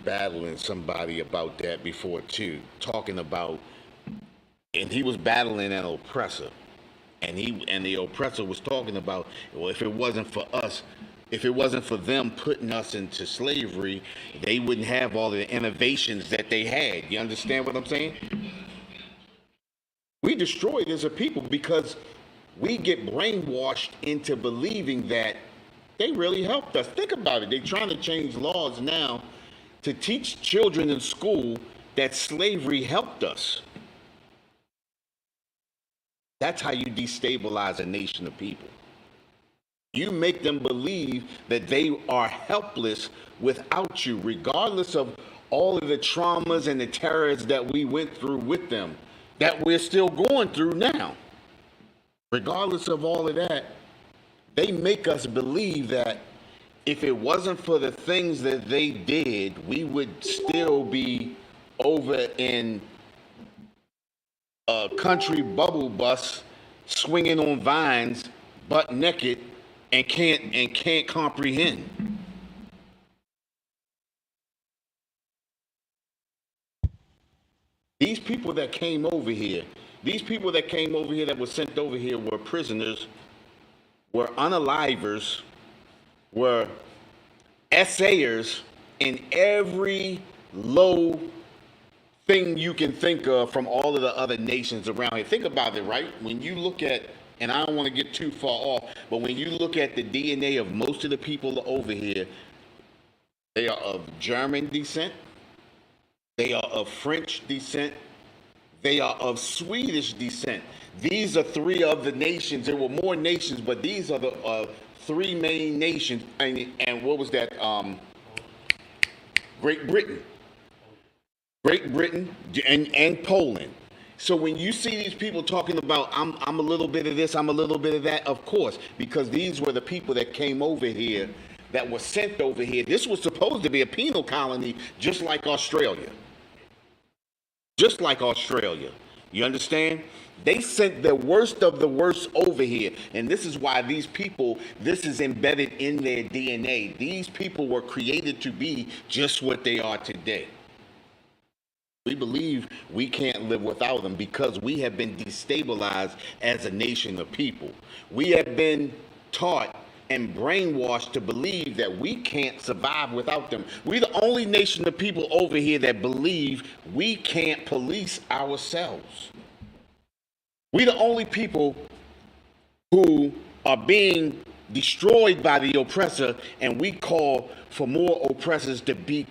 battling somebody about that before too, talking about, and he was battling an oppressor, and the oppressor was talking about, well, if it wasn't for us, if it wasn't for them putting us into slavery, they wouldn't have all the innovations that they had. You understand what I'm saying? We destroyed as a people because we get brainwashed into believing that they really helped us. Think about it. They're trying to change laws now to teach children in school that slavery helped us. That's how you destabilize a nation of people. You make them believe that they are helpless without you, regardless of all of the traumas and the terrors that we went through with them, that we're still going through now. Regardless of all of that, they make us believe that if it wasn't for the things that they did, we would still be over in a country bubble bus, swinging on vines, butt naked, and can't comprehend. These people that came over here, that were sent over here were prisoners, were unalivers, were essayers in every low thing you can think of from all of the other nations around here. Think about it, right? When you look at, and I don't want to get too far off, but when you look at the DNA of most of the people over here, they are of German descent, they are of French descent, they are of Swedish descent. These are three of the nations. There were more nations, but these are the three main nations. And what was that? Great Britain and Poland. So when you see these people talking about, I'm a little bit of this, I'm a little bit of that, of course, because these were the people that came over here, that were sent over here. This was supposed to be a penal colony, just like Australia. Just like Australia. You understand? They sent the worst of the worst over here. And this is why these people, this is embedded in their DNA. These people were created to be just what they are today. We believe we can't live without them because we have been destabilized as a nation of people. We have been taught and brainwashed to believe that we can't survive without them. We're the only nation of people over here that believe we can't police ourselves. We're the only people who are being destroyed by the oppressor, and we call for more oppressors to be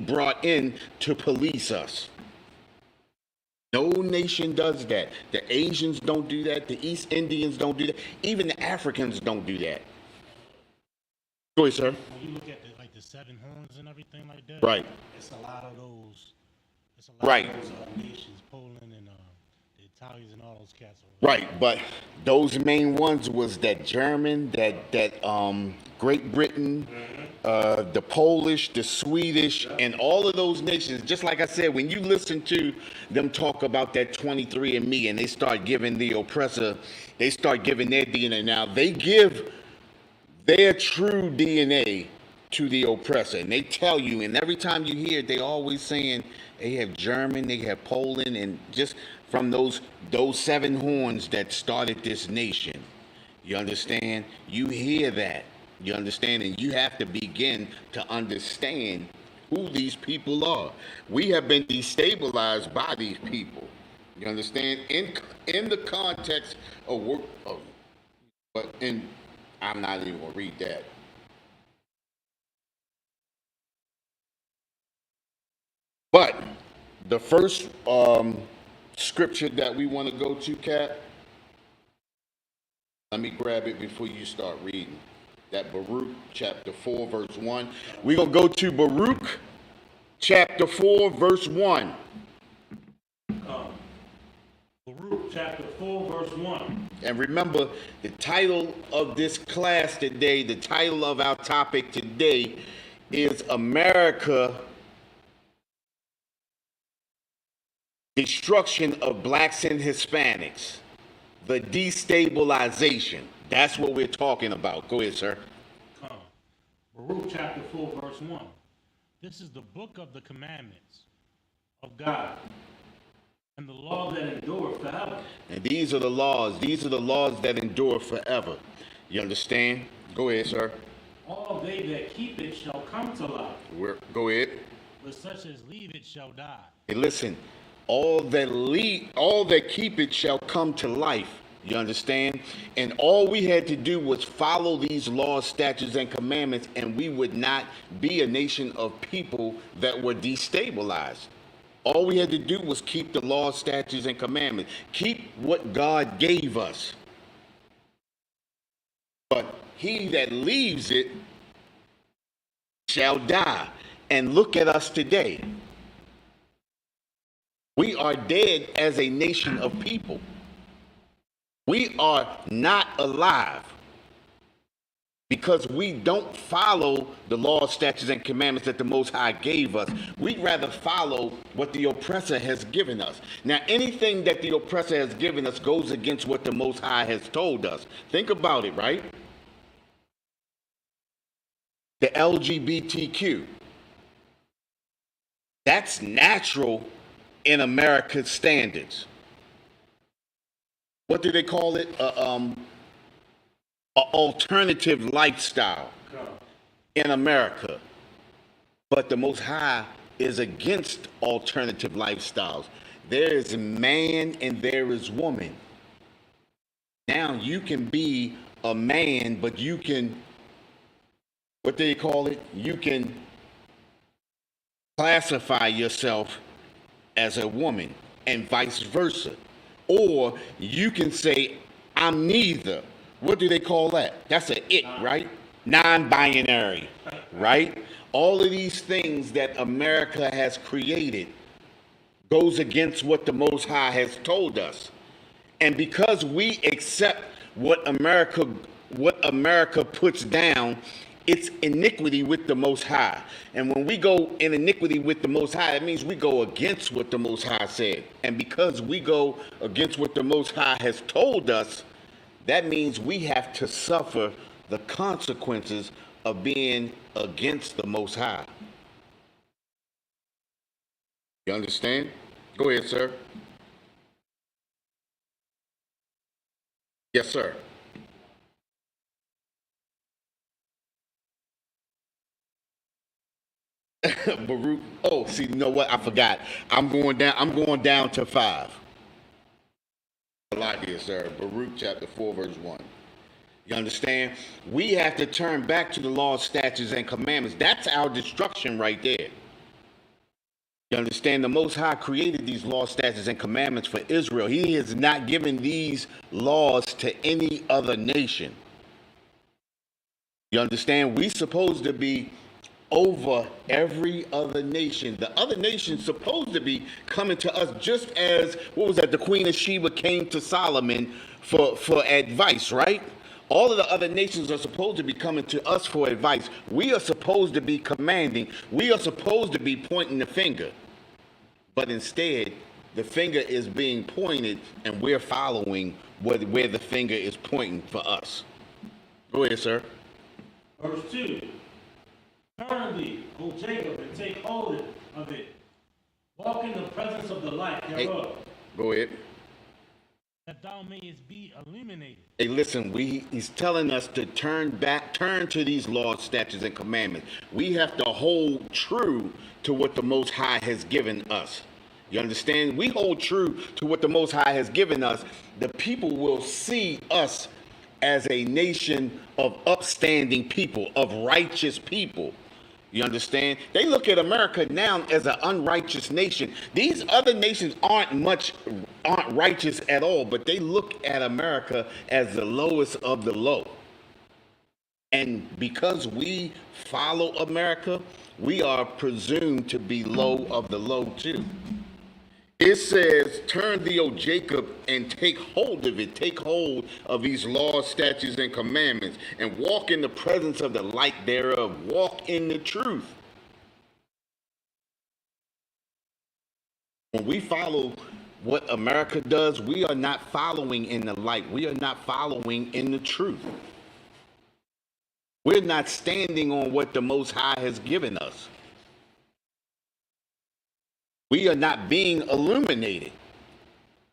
brought in to police us. No nation does that. The Asians don't do that. The East Indians don't do that. Even the Africans don't do that. Go ahead, sir. When you look at the seven horns and everything like that, right? It's a lot of those. It's a lot right. of those nations, Poland and the Italians and all those cats. Right, but those main ones was that German, that Great Britain, the Polish, the Swedish, and all of those nations. Just like I said, when you listen to them talk about that 23andMe, and they start giving the oppressor, they start giving their DNA. Now they give their true DNA to the oppressor, and they tell you, and every time you hear it, they always saying they have German, they have Poland, and just from those seven horns that started this nation. You understand? You hear that. You understand? And you have to begin to understand who these people are. We have been destabilized by these people. You understand? In the context of work, I'm not even gonna read that. But the first scripture that we want to go to, Kat, let me grab it before you start reading. That Baruch chapter 4, verse 1. We're going to go to Baruch chapter 4, verse 1. Baruch chapter 4, verse 1. And remember, the title of this class today, the title of our topic today is America, Destruction of Blacks and Hispanics, the destabilization. That's what we're talking about. Go ahead, sir. Baruch chapter 4, verse 1. This is the book of the commandments of God and the law that endure forever. And these are the laws that endure forever. You understand? Go ahead, sir. All they that keep it shall come to life, Go ahead. but such as leave it shall die. Hey, listen, all that keep it shall come to life. You understand? And all we had to do was follow these laws, statutes, and commandments, and we would not be a nation of people that were destabilized. All we had to do was keep the laws, statutes, and commandments. Keep what God gave us. But he that leaves it shall die. And look at us today. We are dead as a nation of people. We are not alive because we don't follow the laws, statutes, and commandments that the Most High gave us. We'd rather follow what the oppressor has given us. Now, anything that the oppressor has given us goes against what the Most High has told us. Think about it, right? The LGBTQ. That's natural in America's standards. What do they call it? A alternative lifestyle in America. But the Most High is against alternative lifestyles. There is man and there is woman. Now you can be a man, but you can, what do they call it? You can classify yourself as a woman and vice versa. Or you can say, I'm neither. What do they call that? That's a it, right? Non-binary, right? All of these things that America has created goes against what the Most High has told us. And because we accept what America puts down, it's iniquity with the Most High. And when we go in iniquity with the Most High, that means we go against what the Most High said. And because we go against what the Most High has told us, that means we have to suffer the consequences of being against the Most High. You understand? Go ahead, sir. Yes, sir. Baruch. Oh, see, you know what? I forgot. I'm going down to 5. A lot here, sir. Baruch chapter 4, verse 1. You understand? We have to turn back to the laws, statutes, and commandments. That's our destruction right there. You understand? The Most High created these laws, statutes, and commandments for Israel. He has not given these laws to any other nation. You understand? We're supposed to be over every other nation. The other nation's supposed to be coming to us just as, what was that, the Queen of Sheba came to Solomon for advice, right? All of the other nations are supposed to be coming to us for advice. We are supposed to be commanding. We are supposed to be pointing the finger. But instead, the finger is being pointed and we're following where the finger is pointing for us. Go ahead, sir. Verse 2. Turn thee, O Jacob, and take hold of it. Walk in the presence of the light thereof. Hey, go ahead. That thou mayest be illuminated. Hey, listen, he's telling us to turn to these laws, statutes, and commandments. We have to hold true to what the Most High has given us. You understand? We hold true to what the Most High has given us. The people will see us as a nation of upstanding people, of righteous people. You understand? They look at America now as an unrighteous nation. These other nations aren't righteous at all, but they look at America as the lowest of the low. And because we follow America, we are presumed to be low of the low too. It says, turn thee, O Jacob, and take hold of it. Take hold of these laws, statutes, and commandments, and walk in the presence of the light thereof. Walk in the truth. When we follow what America does, we are not following in the light. We are not following in the truth. We're not standing on what the Most High has given us. We are not being illuminated.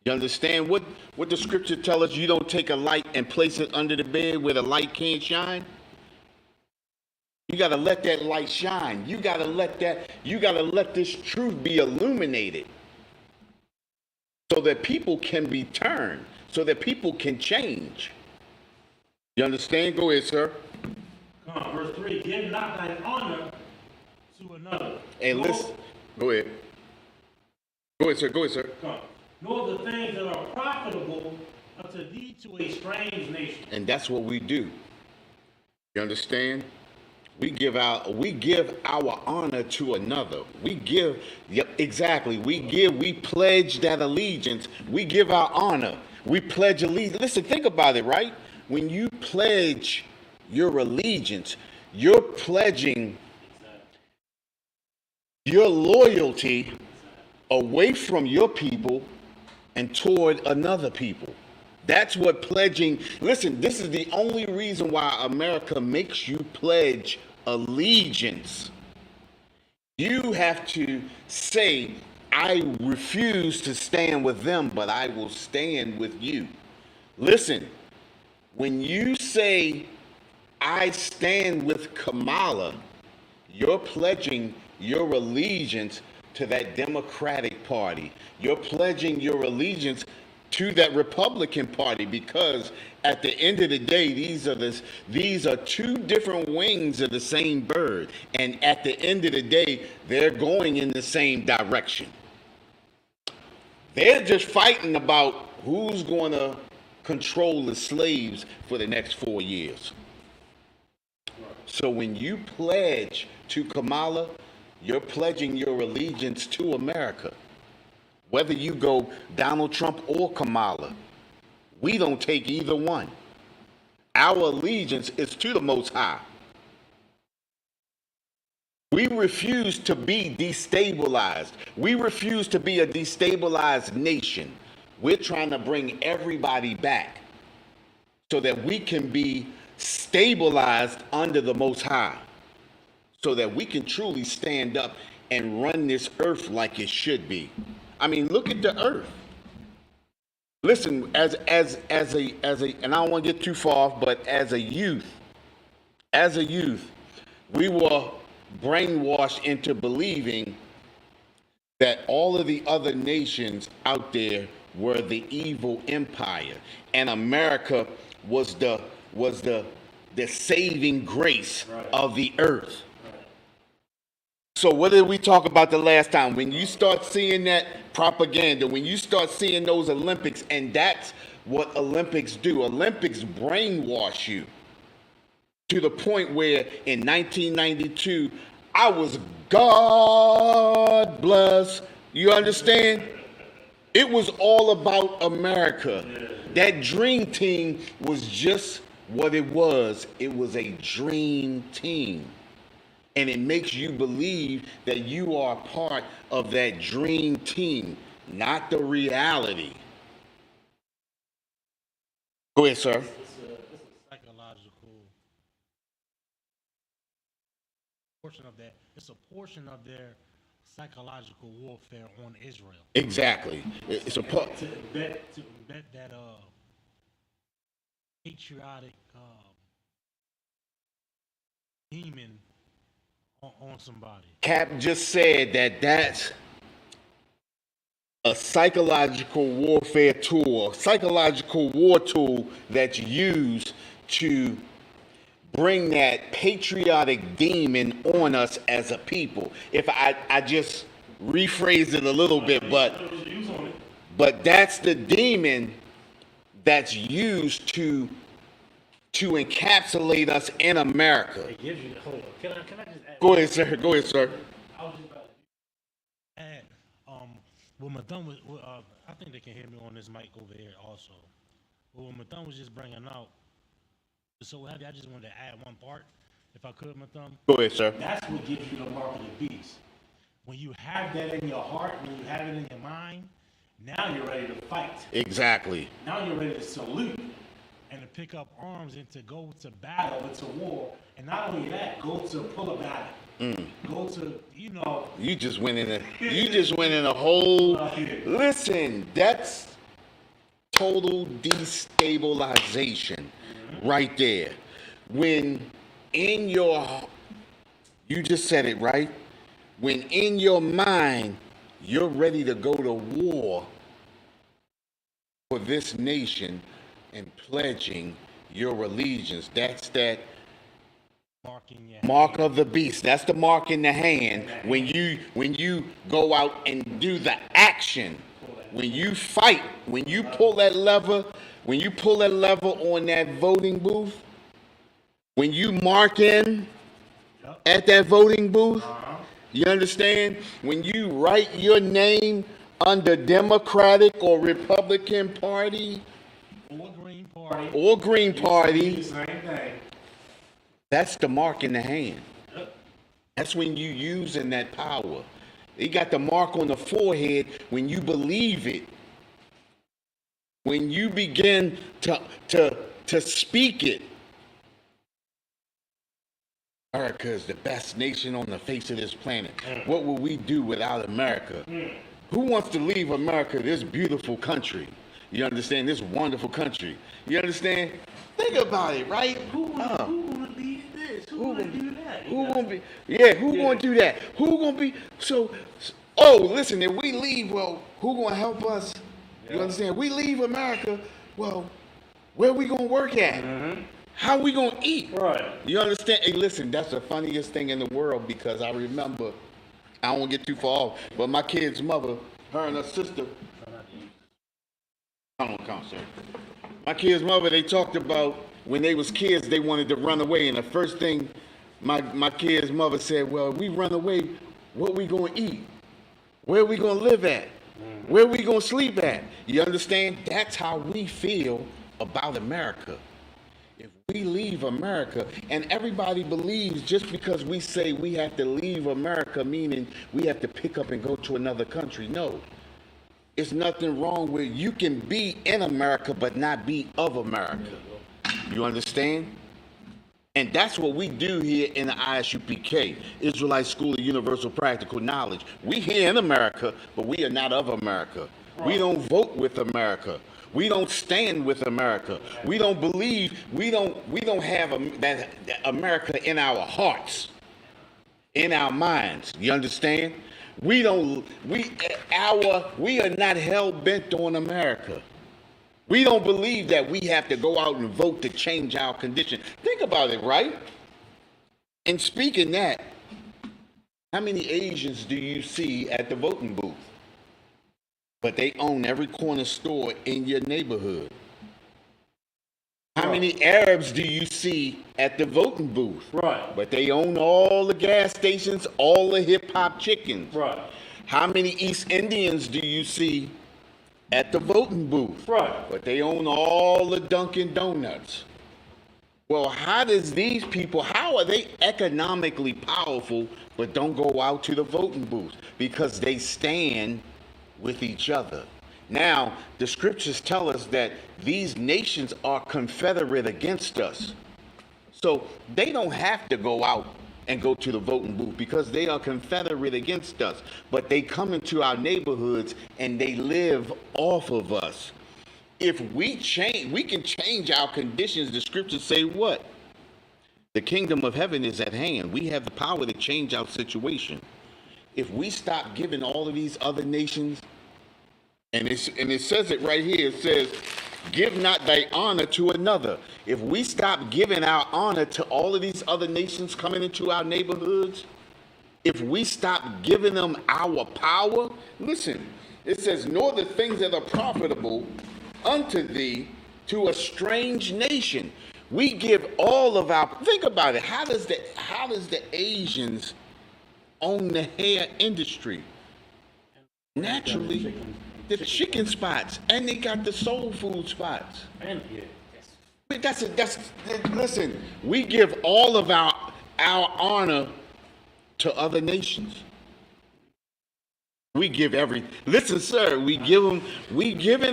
You understand what the scripture tells us? You don't take a light and place it under the bed where the light can't shine. You got to let that light shine. You got to let this truth be illuminated so that people can be turned, so that people can change. You understand? Go ahead, sir. Come on, verse 3. Give not thine honor to another. And listen. Go ahead. Go ahead, sir. Go ahead, sir. Come on. Nor the things that are profitable unto thee to a strange nation. And that's what we do. You understand? We give our honor to another. Yep, exactly. We pledge that allegiance. We give our honor. We pledge allegiance. Listen, think about it, right? When you pledge your allegiance, you're pledging your loyalty away from your people and toward another people. That's what pledging. Listen, this is the only reason why America makes you pledge allegiance. You have to say, I refuse to stand with them, but I will stand with you. Listen, when you say, I stand with Kamala, you're pledging your allegiance to that Democratic Party. You're pledging your allegiance to that Republican Party, because at the end of the day, these are two different wings of the same bird, and at the end of the day, they're going in the same direction. They're just fighting about who's going to control the slaves for the next 4 years. So when you pledge to Kamala, you're pledging your allegiance to America. Whether you go Donald Trump or Kamala, we don't take either one. Our allegiance is to the Most High. We refuse to be destabilized. We refuse to be a destabilized nation. We're trying to bring everybody back so that we can be stabilized under the Most High, so that we can truly stand up and run this earth like it should be. I mean, look at the earth. Listen, as a, and I don't want to get too far off, but as a youth, we were brainwashed into believing that all of the other nations out there were the evil empire, and America was the saving grace of the earth. So what did we talk about the last time? When you start seeing that propaganda, when you start seeing those Olympics, and that's what Olympics do. Olympics brainwash you to the point where in 1992, I was God bless. You understand? It was all about America. That dream team was just what it was. It was a dream team. And it makes you believe that you are part of that dream team, not the reality. Go ahead, sir. It's a psychological portion of that. It's a portion of their psychological warfare on Israel. Exactly. It's a part. To embed that patriotic demon on somebody. Cap just said that that's a psychological warfare tool, a psychological war tool that's used to bring that patriotic demon on us as a people. If I just rephrase it a little bit, but that's the demon that's used to encapsulate us in America. It gives you the whole. Can I just add? Go ahead, sir. Go ahead, sir. I was just about to add. When Mathon was, I think they can hear me on this mic over here also. But when Mathon was just bringing out, so heavy, I just wanted to add one part, if I could, Mathon. Go ahead, sir. That's what gives you the mark of the beast. When you have that in your heart, when you have it in your mind, now you're ready to fight. Exactly. Now you're ready to salute and to pick up arms and to go to battle, into war. And not only that, go to pull a battle. Go to, you know. You just went in a whole. Listen, that's total destabilization right there. When in your, you just said it right. When in your mind you're ready to go to war for this nation and pledging your allegiance, that's that mark of the beast. That's the mark in the hand. When you go out and do the action, when you fight, when you pull that lever on that voting booth, when you mark in at that voting booth, you understand? When you write your name under Democratic or Republican Party or Green Party, Same thing. that's the mark in the hand. That's when you using that power. You got the mark on the forehead when you believe it. When you begin to speak it. America is the best nation on the face of this planet. What will we do without America? Who wants to leave America, this beautiful country? You understand? This wonderful country. You understand? Think about it, right? Who gonna leave this? Who gonna do that? Who gonna be? Yeah, who gonna do that? Who gonna be? So, oh, listen. If we leave, well, who gonna help us? You understand? We leave America. Well, where we gonna work at? How we gonna eat? Right. You understand? Hey, listen. That's the funniest thing in the world because I remember. I don't want to get too far off, but my kid's mother, her and her sister. I don't count, sir. My kid's mother, they talked about when they was kids, they wanted to run away. And the first thing my kid's mother said, well, if we run away, what we going to eat? Where we going to live at? Where we going to sleep at? You understand? That's how we feel about America. If we leave America, and everybody believes just because we say we have to leave America, meaning we have to pick up and go to another country. No. It's nothing wrong with you can be in America but not be of America. You understand? And that's what we do here in the ISUPK, Israelite School of Universal Practical Knowledge. We here in America, but we are not of America. We don't vote with America. We don't stand with America. We don't believe, we don't have that America in our hearts, in our minds. You understand? We are not hell bent on America. We don't believe that we have to go out and vote to change our condition. Think about it, right? And speaking that, how many Asians do you see at the voting booth? But they own every corner store in your neighborhood. How many Arabs do you see at the voting booth? Right. But they own all the gas stations, all the hip-hop chickens. Right. How many East Indians do you see at the voting booth? Right. But they own all the Dunkin' Donuts. Well, how does these people, how are they economically powerful but don't go out to the voting booth? Because they stand with each other. Now, the scriptures tell us that these nations are confederate against us. So they don't have to go out and go to the voting booth because they are confederate against us. But they come into our neighborhoods and they live off of us. If we change, we can change our conditions. The scriptures say what? The kingdom of heaven is at hand. We have the power to change our situation. If we stop giving all of these other nations, and it says it right here, it says, give not thy honor to another. If we stop giving our honor to all of these other nations coming into our neighborhoods, if we stop giving them our power, listen, it says, nor the things that are profitable unto thee to a strange nation. We give all of our, think about it, how does the Asians own the hair industry? Naturally, the chicken spots, and they got the soul food spots. And Listen, we give all of our honor to other nations. We give listen, sir, we giving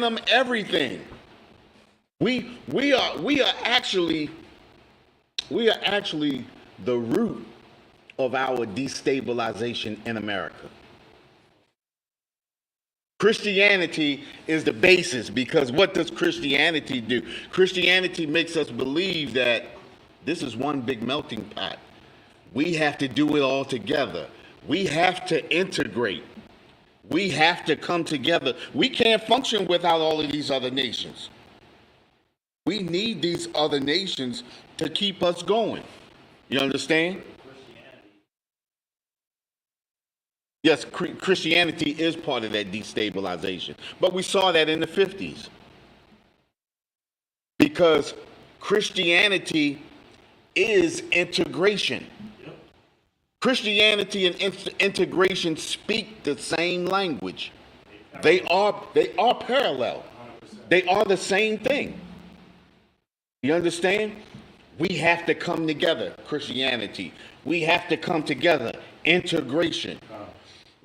them everything. We are actually the root of our destabilization in America. Christianity is the basis, because what does Christianity do? Christianity makes us believe that this is one big melting pot. We have to do it all together. We have to integrate. We have to come together. We can't function without all of these other nations. We need these other nations to keep us going. You understand? Yes, Christianity is part of that destabilization. But we saw that in the 50s. Because Christianity is integration. Christianity and integration speak the same language. They are parallel. They are the same thing. You understand? We have to come together, Christianity. We have to come together, integration.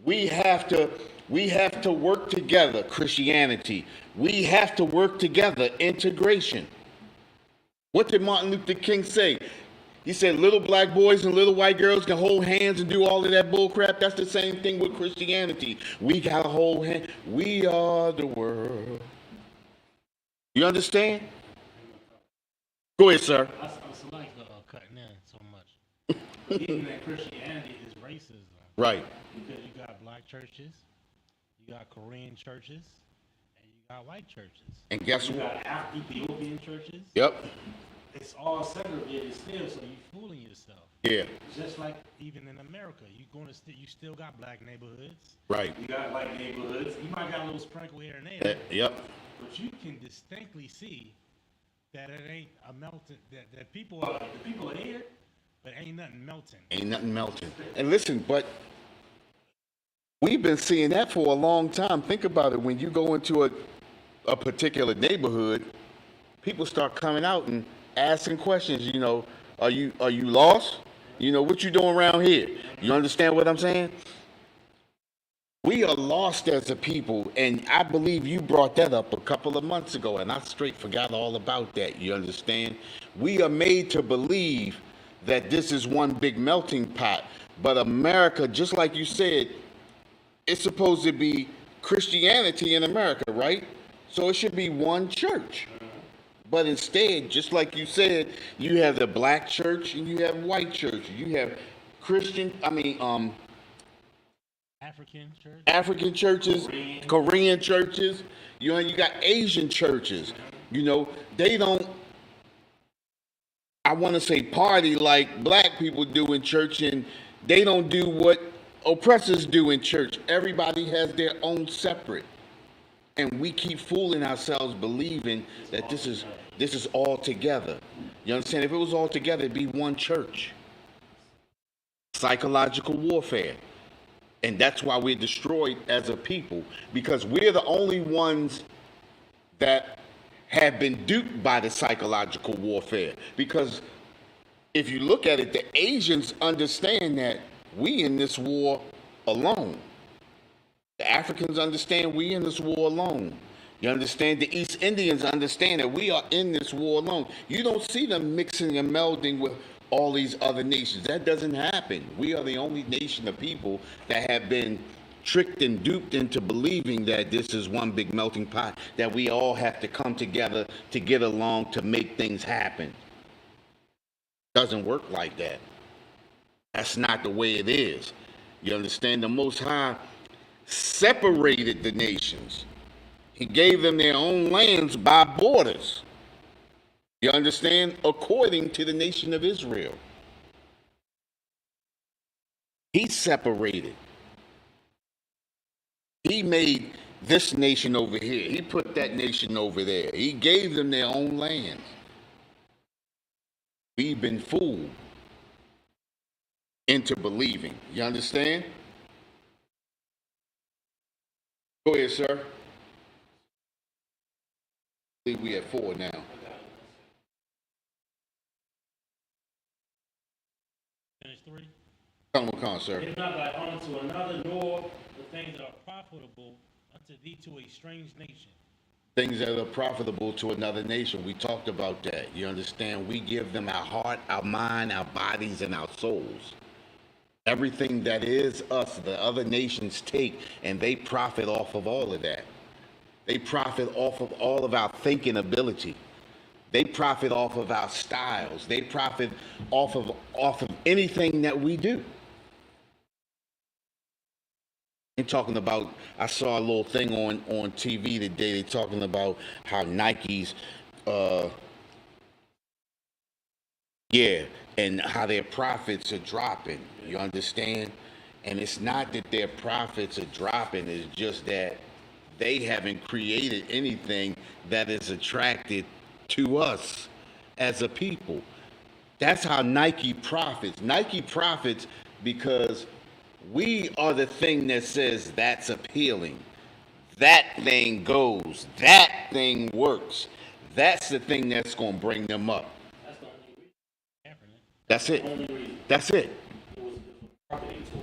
We have to work together, Christianity. We have to work together, integration. What did Martin Luther King say? He said little black boys and little white girls can hold hands and do all of that bull crap. That's the same thing with Christianity. We got to hold hands. We are the world. You understand? Go ahead, sir. I like cutting in so much. Even that Christianity is racism. Right. Because you got black churches, you got Korean churches, and you got white churches. And guess you what? got Ethiopian churches. Yep. It's all segregated still, so you're fooling yourself. Yeah. Just like even in America, you still got black neighborhoods. Right. You got white neighborhoods. You might got a little sprinkle here and there. Yep. But you can distinctly see that it ain't a melting. That the people are here, but ain't nothing melting. Ain't nothing melting. And listen, but we've been seeing that for a long time. Think about it. When you go into a particular neighborhood, people start coming out and asking questions. You know, are you lost? You know, what you doing around here? You understand what I'm saying? We are lost as a people, and I believe you brought that up a couple of months ago, and I straight forgot all about that. You understand? We are made to believe that this is one big melting pot, but America, just like you said, it's supposed to be Christianity in America, right? So it should be one church. But instead, just like you said, you have the black church and you have white church. You have African churches, Korean churches. You know, you got Asian churches. You know, they don't, I want to say, party like black people do in church, and they don't do what oppressors do in church. Everybody has their own separate. And we keep fooling ourselves believing that this is all together. You understand? If it was all together, it'd be one church. Psychological warfare. And that's why we're destroyed as a people, because we're the only ones that have been duped by the psychological warfare. Because if you look at it, the Asians understand that we in this war alone. The Africans understand we in this war alone. You understand? The East Indians understand that we are in this war alone. You don't see them mixing and melding with all these other nations. That doesn't happen. We are the only nation of people that have been tricked and duped into believing that this is one big melting pot, that we all have to come together to get along to make things happen. Doesn't work like that. That's not the way it is. You understand? The Most High separated the nations. He gave them their own lands by borders. You understand? According to the nation of Israel. He separated. He made this nation over here. He put that nation over there. He gave them their own lands. We've been fooled into believing. You understand? Go ahead, sir. I think we at 4 now. Finish 3. Come, sir. It's not like unto another, nor the things that are profitable unto thee to a strange nation. Things that are profitable to another nation. We talked about that. You understand? We give them our heart, our mind, our bodies, and our souls. Everything that is us, the other nations take, and they profit off of all of that. They profit off of all of our thinking ability. They profit off of our styles. They profit off of anything that we do. And talking about, I saw a little thing on TV today. They talking about how Nike's, yeah, and how their profits are dropping. You understand? And it's not that their profits are dropping. It's just that they haven't created anything that is attracted to us as a people. That's how Nike profits. Nike profits because we are the thing that says that's appealing. That thing goes. That thing works. That's the thing that's going to bring them up. That's it. That's it.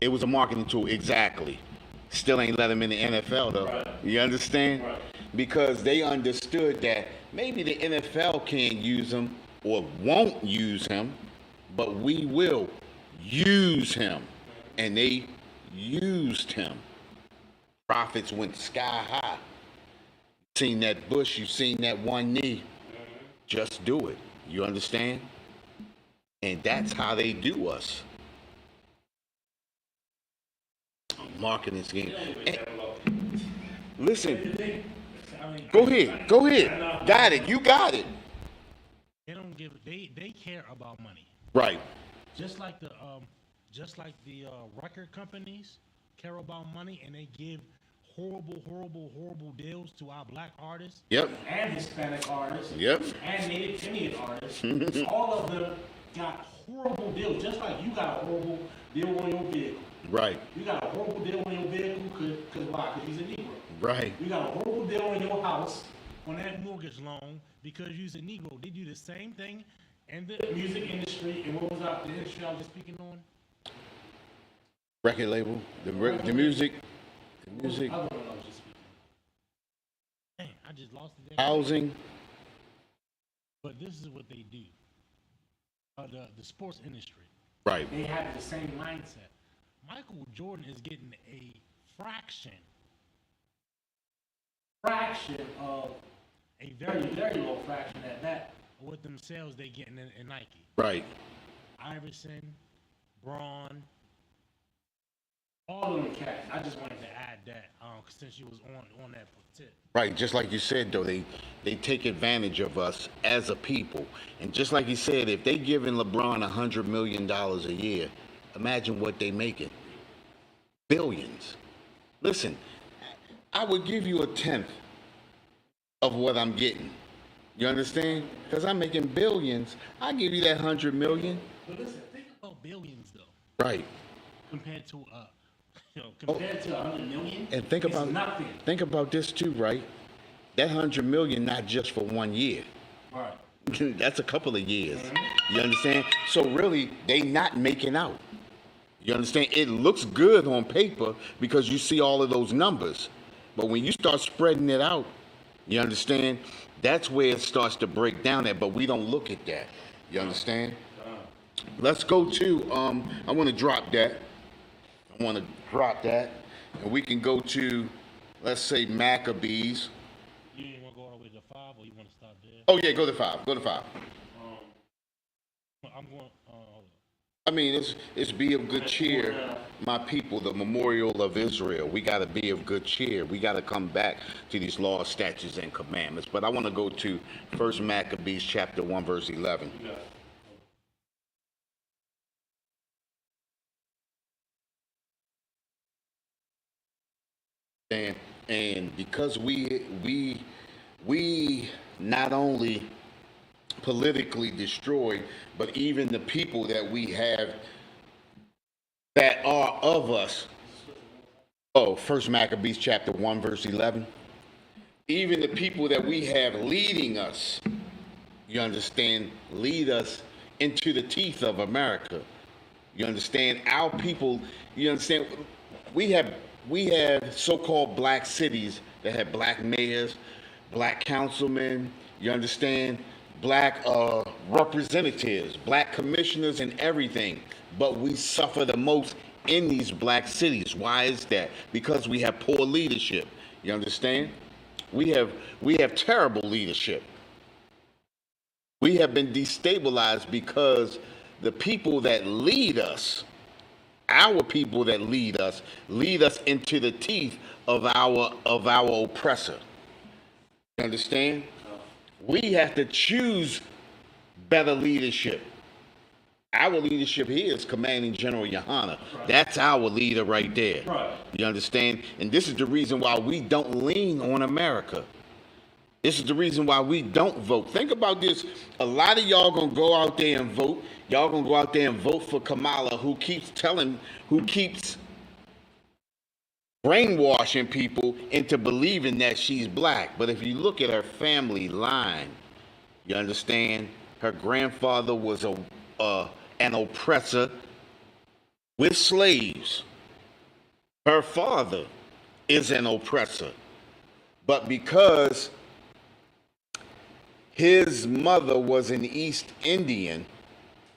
It was a marketing tool, exactly. Still ain't let them in the NFL though. Right. You understand? Right. Because they understood that maybe the NFL can't use him or won't use him, but we will use him. And they used him. Profits went sky high. Seen that bush, you've seen that one knee. Just do it. You understand? And that's how they do us. Marketing scheme. And, listen, go ahead. Got it. You got it. They don't give. They care about money. Right. Just like the record companies care about money, and they give horrible deals to our black artists. Yep. And Hispanic artists. Yep. And Native Indian artists. All of them got horrible deals, just like you got a horrible deal on your vehicle. Right. You got a horrible deal on your vehicle because why? Because he's a Negro. Right. You got a horrible deal on your house. On that mortgage loan, because you're a Negro, they do the same thing in the Music industry, and what was the industry I was just speaking on? Record label, the music. I don't know, I was just speaking. Dang, I just lost it. Housing. But this is what they do. The sports industry. Right. They have the same mindset. Michael Jordan is getting a fraction of a very low fraction at that with themselves they getting in Nike. Right. Iverson, Braun, All of them cats. I just wanted to add that since you was on that tip. Right, just like you said though, they take advantage of us as a people. And just like you said, if they giving LeBron $100 million a year, imagine what they making. Billions. Listen, I would give you a tenth of what I'm getting. You understand? Because I'm making billions. I give you that 100 million. But listen, think about billions though. Right. Compared to compared to 100 million. And think about nothing. Think about this too, right? That 100 million not just for 1 year. Right. That's a couple of years. You understand? So really, they not making out. You understand? It looks good on paper because you see all of those numbers. But when you start spreading it out, you understand? That's where it starts to break down at, but we don't look at that. You understand? Let's go to, I want to drop that. And we can go to, let's say, Maccabees. You want to go all the way to 5 or you want to stop there? Oh, yeah, go to 5. I'm going, I mean, it's be of good cheer, my people, the memorial of Israel. We got to be of good cheer. We got to come back to these laws, statutes, and commandments. But I want to go to 1 Maccabees chapter 1, verse 11. And because we not only politically destroyed, but even the people that we have that are of us. Oh, 1 Maccabees chapter 1, verse 11. Even the people that we have leading us, you understand, lead us into the teeth of America. You understand? Our people, you understand, we have so-called black cities that have black mayors, black councilmen, you understand, black representatives, black commissioners and everything, but we suffer the most in these black cities. Why is that? Because we have poor leadership. You understand? We have terrible leadership. We have been destabilized because the people that lead us, our people that lead us into the teeth of our oppressor. You understand? We have to choose better leadership. Our leadership here is Commanding General Yohana. Right. That's our leader right there. Right. You understand? And this is the reason why we don't lean on America. This is the reason why we don't vote. Think about this. A lot of y'all gonna go out there and vote. Y'all gonna go out there and vote for Kamala, who keeps brainwashing people into believing that she's black. But if you look at her family line, you understand, her grandfather was an oppressor with slaves. Her father is an oppressor. But because his mother was an East Indian,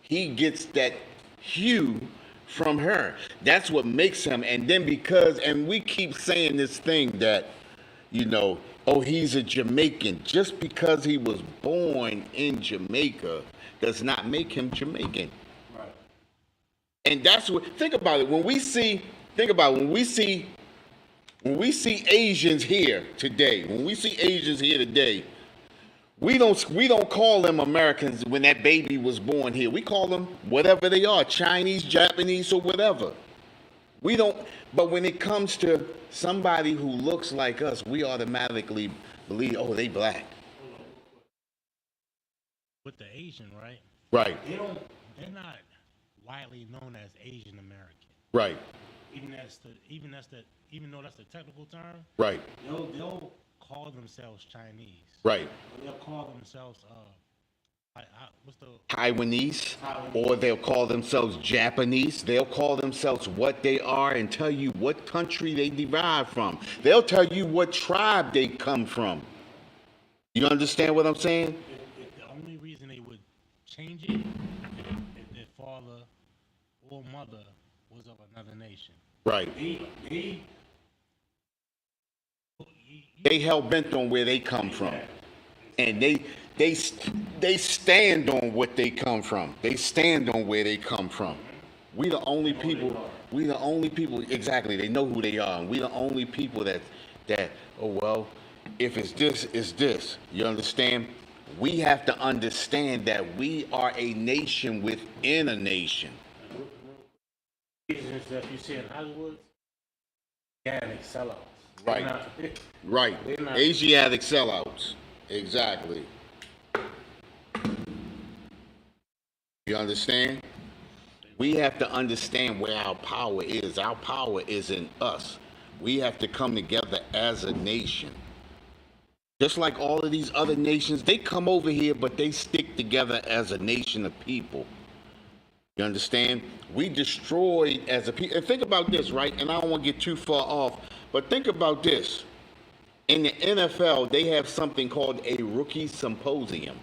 he gets that hue from her. That's what makes him. And then and we keep saying this thing that, oh, he's a Jamaican. Just because he was born in Jamaica does not make him Jamaican. Right. And that's what, think about it. When we see Asians here today, we don't call them Americans when that baby was born here. We call them whatever they are, Chinese, Japanese, or whatever. We don't, but when it comes to somebody who looks like us, we automatically believe, oh, they black. With the Asian, right? Right. They're not widely known as Asian American. Right. Even though that's the technical term. Right. They'll call themselves Chinese. Right. They'll call themselves what's the Taiwanese, or they'll call themselves Japanese. They'll call themselves what they are and tell you what country they derive from. They'll tell you what tribe they come from. You understand what I'm saying? If the only reason they would change it if their father or mother was of another nation. Right. They hell bent on where they come from, and they stand on what they come from. They stand on where they come from. We the only people. Exactly. They know who they are, and we the only people that. Oh well, if it's this, it's this. You understand? We have to understand that we are a nation within a nation. That you see in Hollywood, organic sellouts. Right. Asiatic sellouts. Exactly. You understand? We have to understand where our power is. Our power is in us. We have to come together as a nation. Just like all of these other nations, they come over here, but they stick together as a nation of people. You understand? We destroyed as a people. And think about this, right? And I don't want to get too far off, but think about this. In the NFL, they have something called a rookie symposium.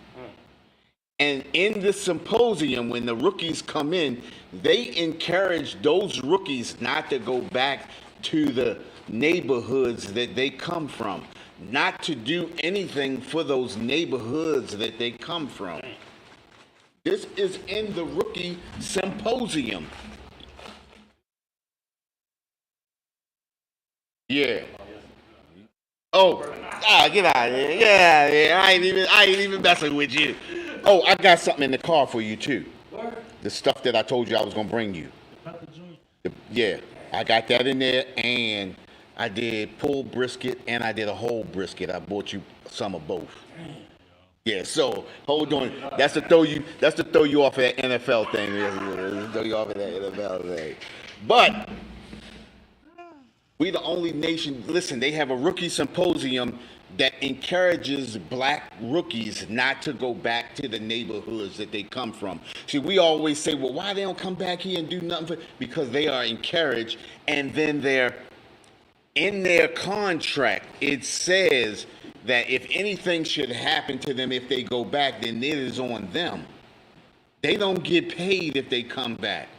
And in the symposium, when the rookies come in, they encourage those rookies not to go back to the neighborhoods that they come from, not to do anything for those neighborhoods that they come from. This is in the rookie symposium. Yeah. Oh, get out of here. Yeah. I ain't even messing with you. Oh, I got something in the car for you too. The stuff that I told you I was gonna bring you. Yeah, I got that in there, and I did pulled brisket and I did a whole brisket. I bought you some of both. Yeah, so hold on. That's to throw you off of that NFL thing. Throw you off of that NFL thing. But we the only nation. Listen, they have a rookie symposium that encourages black rookies not to go back to the neighborhoods that they come from. See, we always say, well, why they don't come back here and do nothing? Because they are encouraged, and then in their contract, it says that if anything should happen to them if they go back, then it is on them. They don't get paid if they come back.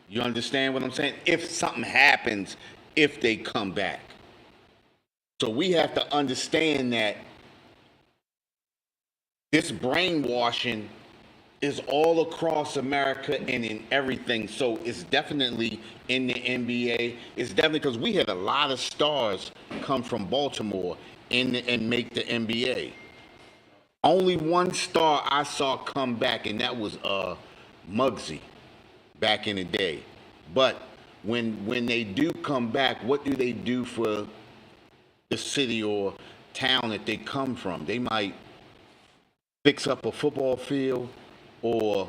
You understand what I'm saying? If something happens, if they come back. So we have to understand that this brainwashing is all across America and in everything. So it's definitely in the NBA. It's definitely because we had a lot of stars come from Baltimore and make the NBA. Only one star I saw come back, and that was Muggsy back in the day. But when they do come back, what do they do for the city or town that they come from? They might fix up a football field or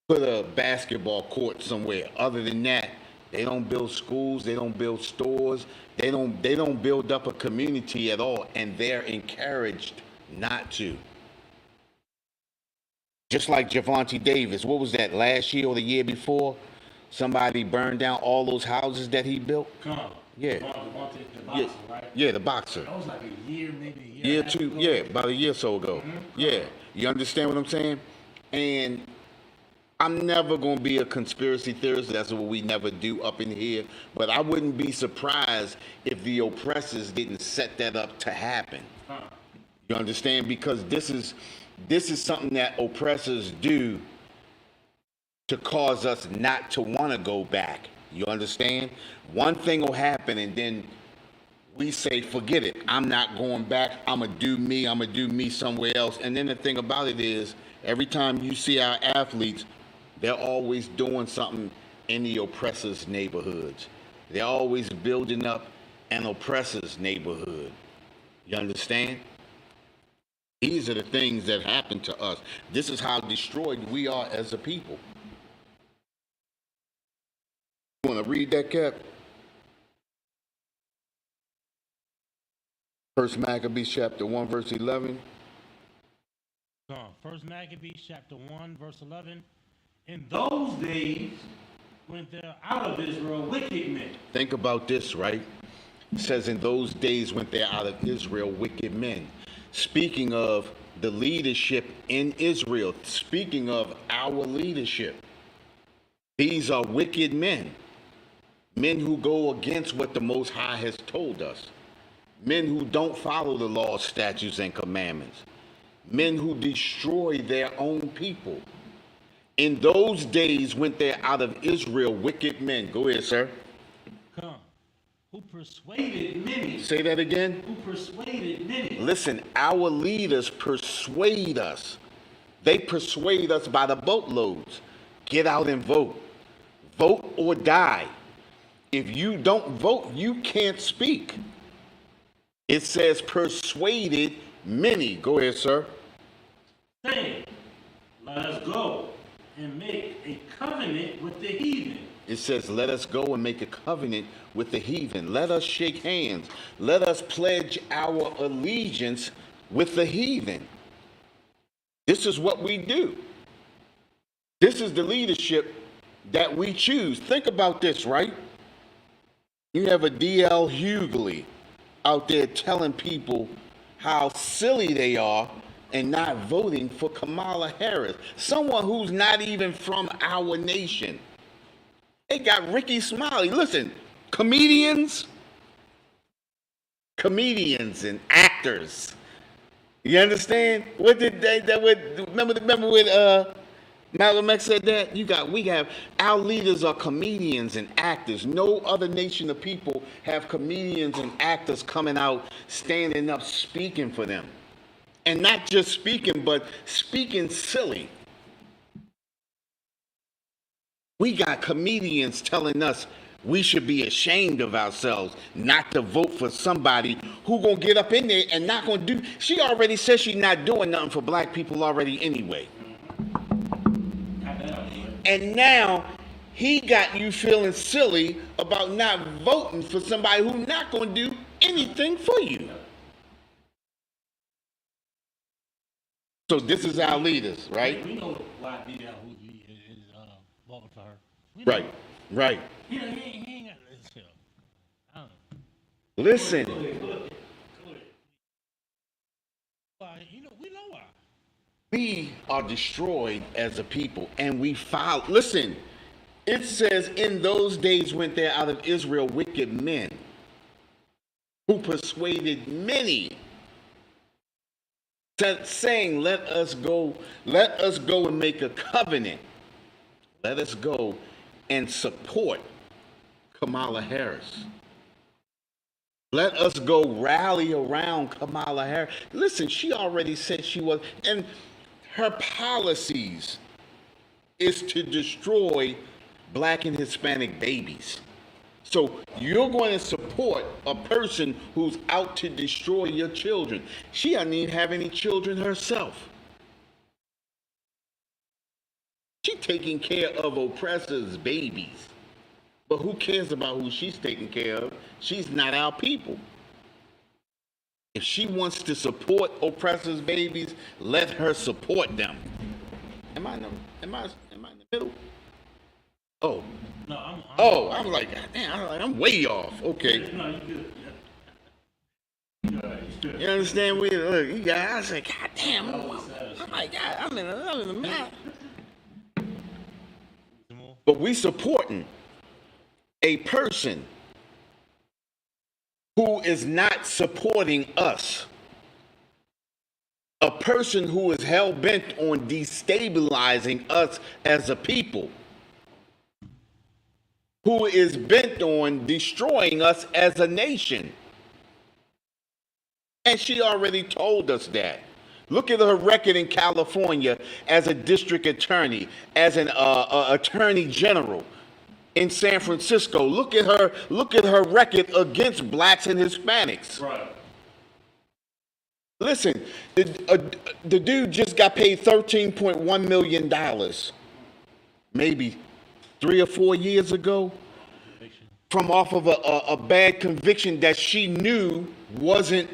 put a basketball court somewhere. Other than that, they don't build schools, they don't build stores, they don't build up a community at all, and they're encouraged not to. Just like Javante Davis, what was that, last year or the year before? Somebody burned down all those houses that he built. Yeah. The Yeah, boxer, right? yeah, the boxer. That was like a year, maybe a year. Year and a half two, ago. yeah, about a year or so ago. Yeah, you understand what I'm saying? And I'm never going to be a conspiracy theorist. That's what we never do up in here. But I wouldn't be surprised if the oppressors didn't set that up to happen. You understand? Because this is something that oppressors do to cause us not to want to go back. You understand? One thing will happen and then we say, forget it. I'm not going back. I'm going to do me somewhere else. And then the thing about it is, every time you see our athletes, they're always doing something in the oppressors' neighborhoods. They're always building up an oppressor's neighborhood. You understand? These are the things that happen to us. This is how destroyed we are as a people. You want to read that, Cap? First Maccabees chapter 1, verse 11. First Maccabees chapter 1, verse 11. In those days, when they're out of Israel, wicked men. Think about this, right? It says, in those days went there out of Israel wicked men. Speaking of the leadership in Israel, speaking of our leadership, these are wicked men. Men who go against what the Most High has told us. Men who don't follow the law, statutes, and commandments. Men who destroy their own people. In those days went there out of Israel wicked men. Go ahead, sir. Who persuaded many. Say that again. Who persuaded many. Listen, our leaders persuade us. They persuade us by the boatloads. Get out and vote. Vote or die. If you don't vote, you can't speak. It says persuaded many. Go ahead, sir. Saying, let us go and make a covenant with the heathen. It says, let us go and make a covenant with the heathen. Let us shake hands. Let us pledge our allegiance with the heathen. This is what we do. This is the leadership that we choose. Think about this, right? You have a D.L. Hughley out there telling people how silly they are and not voting for Kamala Harris, someone who's not even from our nation. They got Ricky Smiley. Listen, comedians and actors. You understand? What did they? Remember when Malcolm X said that? We have our leaders are comedians and actors. No other nation of people have comedians and actors coming out, standing up, speaking for them, and not just speaking, but speaking silly. We got comedians telling us we should be ashamed of ourselves not to vote for somebody who gonna get up in there and not gonna do. She already said she's not doing nothing for black people already anyway. And now he got you feeling silly about not voting for somebody who's not gonna do anything for you. So this is our leaders, right? We know why D.L. Hughley is voting for her. Right. He ain't got this here. I don't know. Listen, Go ahead. Why, we know why. we are destroyed as a people, and we follow. Listen, It says, in those days went there out of Israel wicked men who persuaded many, saying, let us go and make a covenant. Let us go and support Kamala Harris. Let us go rally around Kamala Harris. Listen, she already said she was, and her policies is to destroy Black and Hispanic babies. So you're going to support a person who's out to destroy your children. She doesn't even have any children herself. She's taking care of oppressors' babies. But who cares about who she's taking care of? She's not our people. If she wants to support oppressors' babies, let her support them. Am I in the middle? Oh. No, I'm I'm like, God damn, I'm way off. Okay. No, you good. Yeah. You understand? I was like, God damn, I'm like, God, I'm in the map. But we supporting a person who is not supporting us. A person who is hell-bent on destabilizing us as a people. Who is bent on destroying us as a nation. And she already told us that. Look at her record in California as a district attorney, as an attorney general in San Francisco. Look at her record against Blacks and Hispanics. Right. Listen, the dude just got paid $13.1 million, maybe 3 or 4 years ago, from off of a bad conviction that she knew wasn't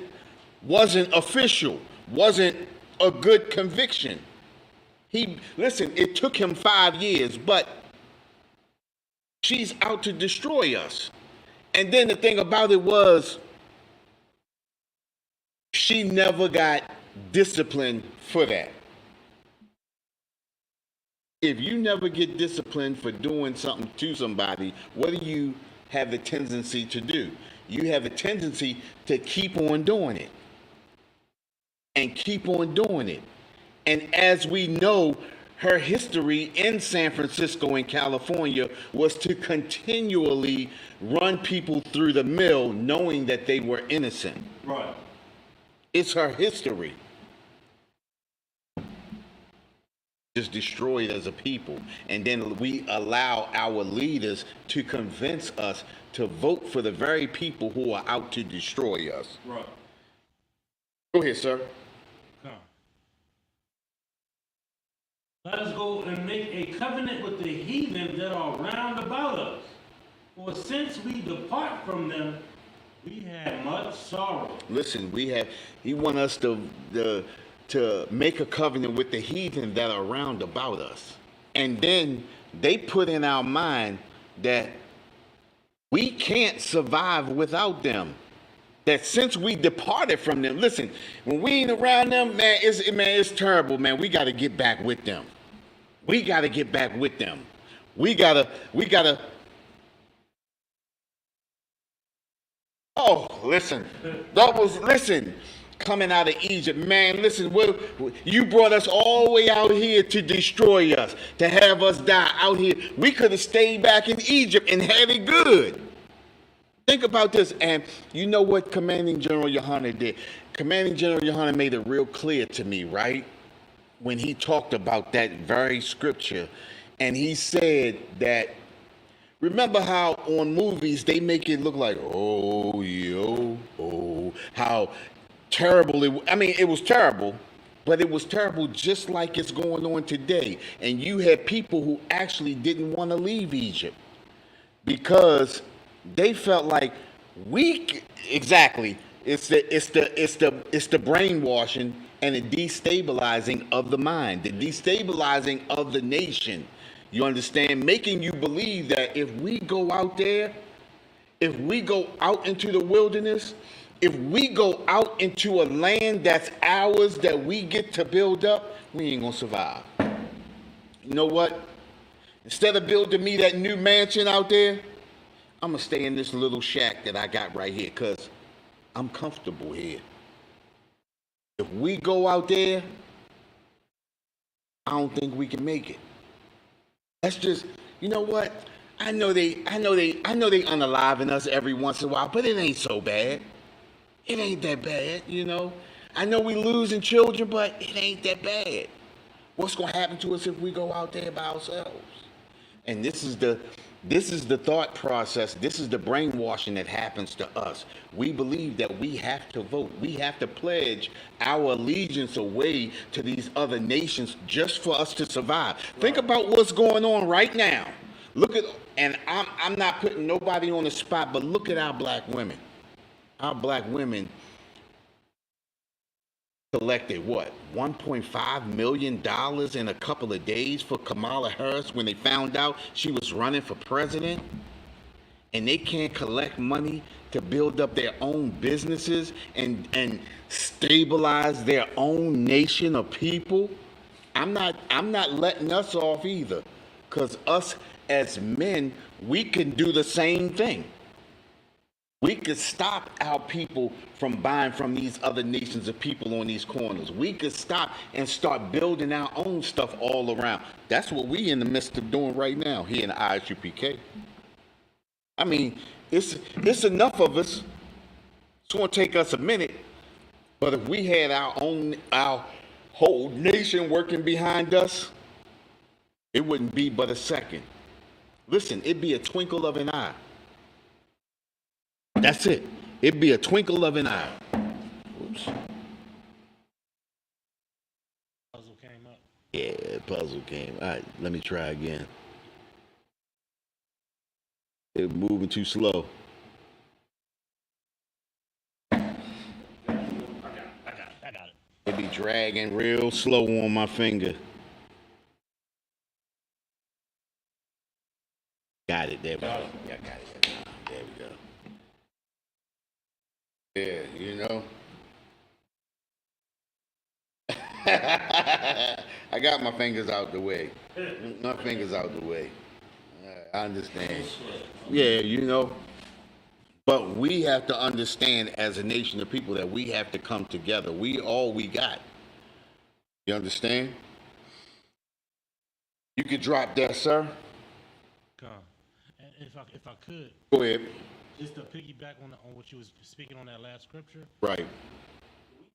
official, wasn't a good conviction. Listen, it took him 5 years, but she's out to destroy us. And then the thing about it was, she never got disciplined for that. If you never get disciplined for doing something to somebody, what do you have the tendency to do? You have a tendency to keep on doing it. And keep on doing it. And as we know, her history in San Francisco and California was to continually run people through the mill knowing that they were innocent. Right. It's her history. Just destroyed as a people. And then we allow our leaders to convince us to vote for the very people who are out to destroy us. Right. Go ahead, sir. Come. Let us go and make a covenant with the heathen that are round about us. For since we depart from them, we have much sorrow. Listen, he want us to make a covenant with the heathen that are round about us. And then they put in our mind that we can't survive without them. That since we departed from them, listen, when we ain't around them, it's terrible, man. We got to get back with them. We got to get back with them. We gotta. Oh, listen, coming out of Egypt, man, listen, you brought us all the way out here to destroy us, to have us die out here. We could have stayed back in Egypt and had it good. Think about this, and you know what Commanding General Yohana did? Commanding General Yohana made it real clear to me, right? When he talked about that very scripture, and he said that, remember how on movies they make it look like, how terrible it was terrible, but it was terrible just like it's going on today. And you had people who actually didn't want to leave Egypt because they felt like it's the brainwashing and the destabilizing of the mind, the destabilizing of the nation. You understand? Making you believe that if we go out there, if we go out into the wilderness, if we go out into a land that's ours that we get to build up, we ain't gonna survive. You know what? Instead of building me that new mansion out there, I'm going to stay in this little shack that I got right here because I'm comfortable here. If we go out there, I don't think we can make it. That's just, you know what? I know they unaliving us every once in a while, but it ain't so bad. It ain't that bad, you know. I know we losing children, but it ain't that bad. What's gonna happen to us if we go out there by ourselves? And this is the thought process. This is the brainwashing that happens to us. We believe that we have to vote. We have to pledge our allegiance away to these other nations just for us to survive. Right. Think about what's going on right now. Look at, and I'm not putting nobody on the spot, but look at our black women. Our black women collected what, $1.5 million in a couple of days for Kamala Harris when they found out she was running for president, and they can't collect money to build up their own businesses and stabilize their own nation of people. I'm not letting us off either, because us as men, we can do the same thing. We could stop our people from buying from these other nations of people on these corners. We could stop and start building our own stuff all around. That's what we in the midst of doing right now here in the ISUPK. I mean, it's enough of us. It's going to take us a minute, but if we had our whole nation working behind us, it wouldn't be but a second. Listen, it'd be a twinkle of an eye. That's it. It'd be a twinkle of an eye. Oops. Puzzle came up. Yeah, puzzle came. All right, let me try again. It's moving too slow. I got it. It be dragging real slow on my finger. Got it. There we go. Yeah, got it. There we go. Yeah, you know. I got my fingers out the way. My fingers out the way. I understand. Yeah, you know. But we have to understand as a nation of people that we have to come together. We all we got. You understand? You could drop that, sir. Come. And if I could. Go ahead. Just to piggyback on what you was speaking on that last scripture. Right.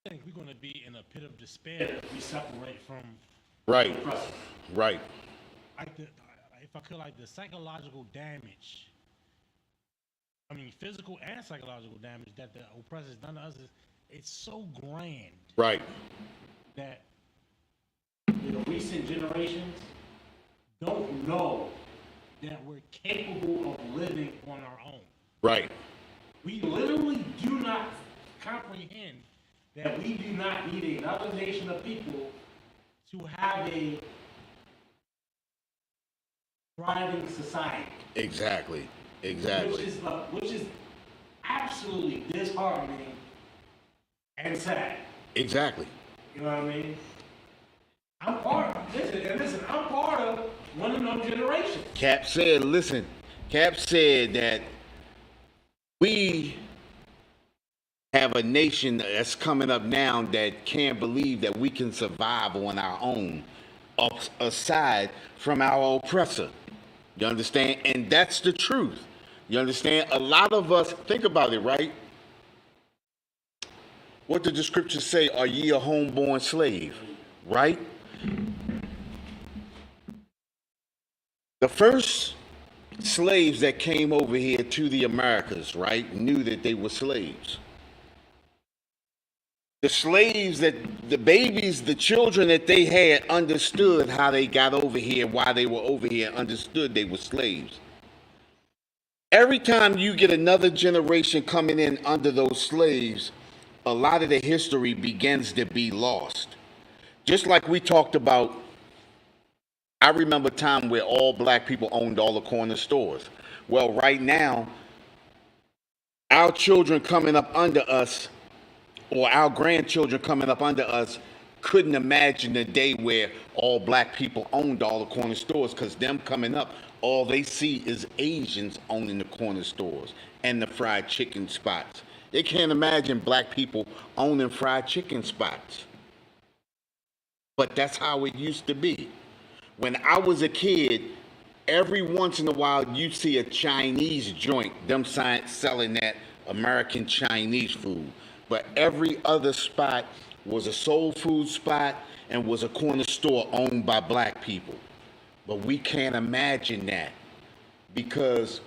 We think we're going to be in a pit of despair if we separate from. Right. Right. If I could, like the psychological damage. I mean, physical and psychological damage that the oppressors done to us it's so grand. Right. That the recent generations don't know that we're capable of living on our own. Right. We literally do not comprehend that we do not need another nation of people to have a thriving society. Exactly. Which is absolutely disheartening and sad. Exactly. You know what I mean? I'm part of I'm part of one of those generations. Cap said that we have a nation that's coming up now that can't believe that we can survive on our own, aside from our oppressor. You understand? And that's the truth. You understand? A lot of us, think about it, right? What did the scriptures say? Are ye a homeborn slave? Right? The first slaves that came over here to the Americas, right, knew that they were slaves. The slaves the babies, the children that they had understood how they got over here, why they were over here, understood they were slaves. Every time you get another generation coming in under those slaves, a lot of the history begins to be lost. Just like we talked about, I remember a time where all black people owned all the corner stores. Well, right now, our children coming up under us, or our grandchildren coming up under us, couldn't imagine the day where all black people owned all the corner stores, because them coming up, all they see is Asians owning the corner stores and the fried chicken spots. They can't imagine black people owning fried chicken spots. But that's how it used to be. When I was a kid, every once in a while you see a Chinese joint, them selling that American Chinese food. But every other spot was a soul food spot and was a corner store owned by black people. But we can't imagine that, because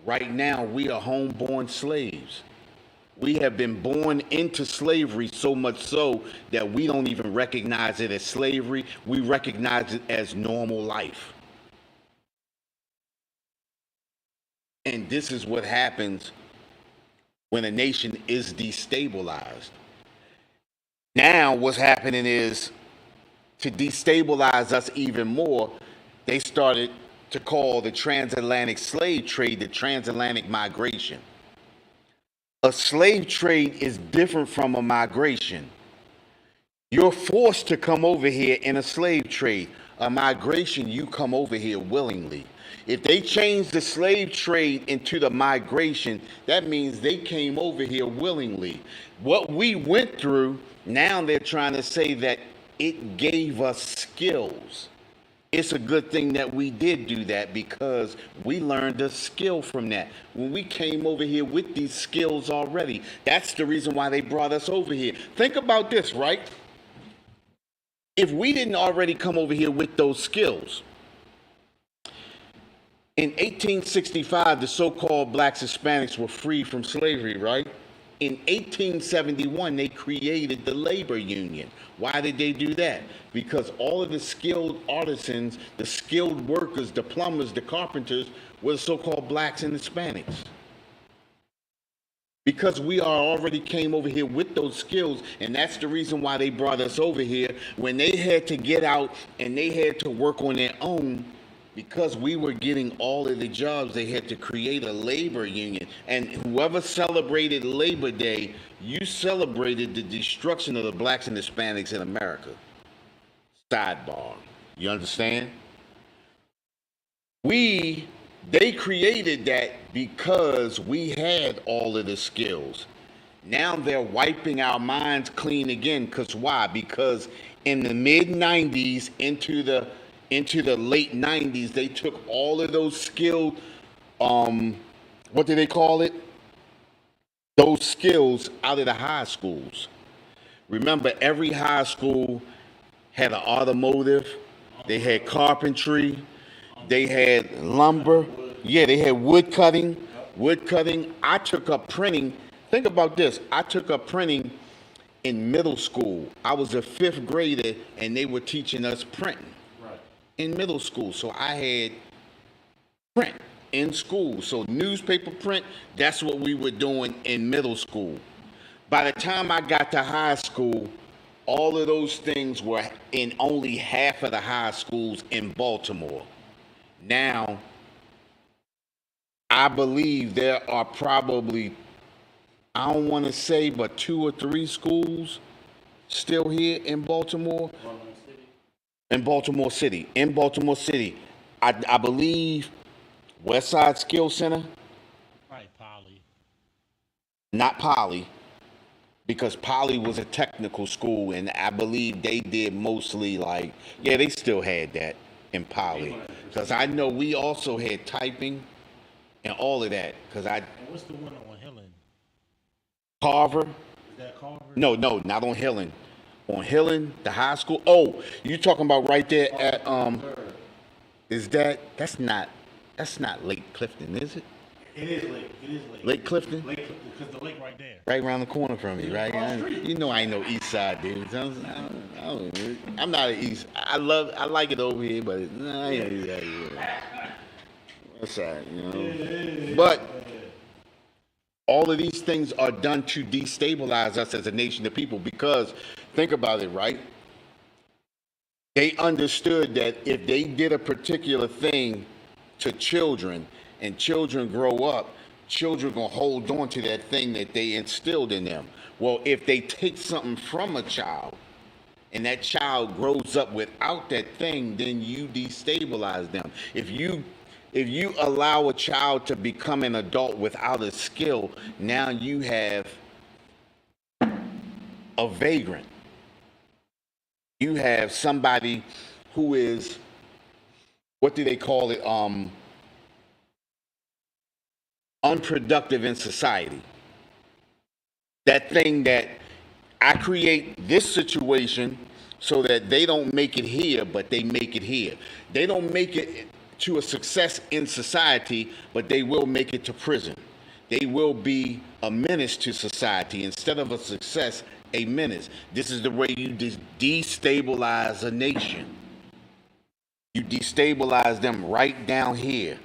right now we are homeborn slaves. We have been born into slavery, so much so that we don't even recognize it as slavery. We recognize it as normal life. And this is what happens when a nation is destabilized. Now what's happening is, to destabilize us even more, they started to call the transatlantic slave trade the transatlantic migration. A slave trade is different from a migration. You're forced to come over here in a slave trade. A migration, you come over here willingly. If they change the slave trade into the migration, that means they came over here willingly. What we went through, now they're trying to say that it gave us skills. It's a good thing that we did do that, because we learned a skill from that. When we came over here with these skills already, that's the reason why they brought us over here. Think about this, right? If we didn't already come over here with those skills, in 1865, the so-called blacks, Hispanics were free from slavery, right? In 1871, they created the labor union. Why did they do that? Because all of the skilled artisans, the skilled workers, the plumbers, the carpenters, were the so-called blacks and Hispanics. Because we already came over here with those skills, and that's the reason why they brought us over here. When they had to get out and they had to work on their own, because we were getting all of the jobs, they had to create a labor union. And whoever celebrated Labor Day, you celebrated the destruction of the blacks and Hispanics in America. Sidebar. You understand? They created that because we had all of the skills. Now they're wiping our minds clean again. Because why? Because in the mid-90s into the late 90s, they took all of those skilled, what do they call it? Those skills out of the high schools. Remember, every high school had an automotive, they had carpentry, they had lumber, yeah, they had wood cutting. I took up printing. Think about this. I took up printing in middle school. I was a 5th grader, and they were teaching us printing in middle school. So I had print in school. So newspaper print, that's what we were doing in middle school. By the time I got to high school, all of those things were in only half of the high schools in Baltimore. Now, I believe there are probably, I don't want to say, but 2 or 3 schools still here in Baltimore. In Baltimore City. I believe Westside Skill Center. Right, Poly. Not Poly, because Poly was a technical school, and I believe they did mostly like, yeah, they still had that in Poly. Because I know we also had typing and all of that. And what's the one on Hillen? Carver. Is that Carver? No, not on Hillen. On Hillen, the high school. Oh, you talking about right there at that's not Lake Clifton, is it? It is Lake. Lake Clifton? Because the lake right there. Right around the corner from me, right? You know I ain't no East Side dude. I'm not an East. I like it over here, but I ain't East Side. West Side, you know. But all of these things are done to destabilize us as a nation of people, because think about it, right? They understood that if they did a particular thing to children and children grow up, children gonna hold on to that thing that they instilled in them. Well, if they take something from a child and that child grows up without that thing, then you destabilize them. If you allow a child to become an adult without a skill, now you have a vagrant. You have somebody who is, what do they call it? Unproductive in society. That thing that I create this situation so that they don't make it here, but they make it here. They don't make it to a success in society, but they will make it to prison. They will be a menace to society instead of a success, a menace. This is the way you destabilize a nation. You destabilize them right down here.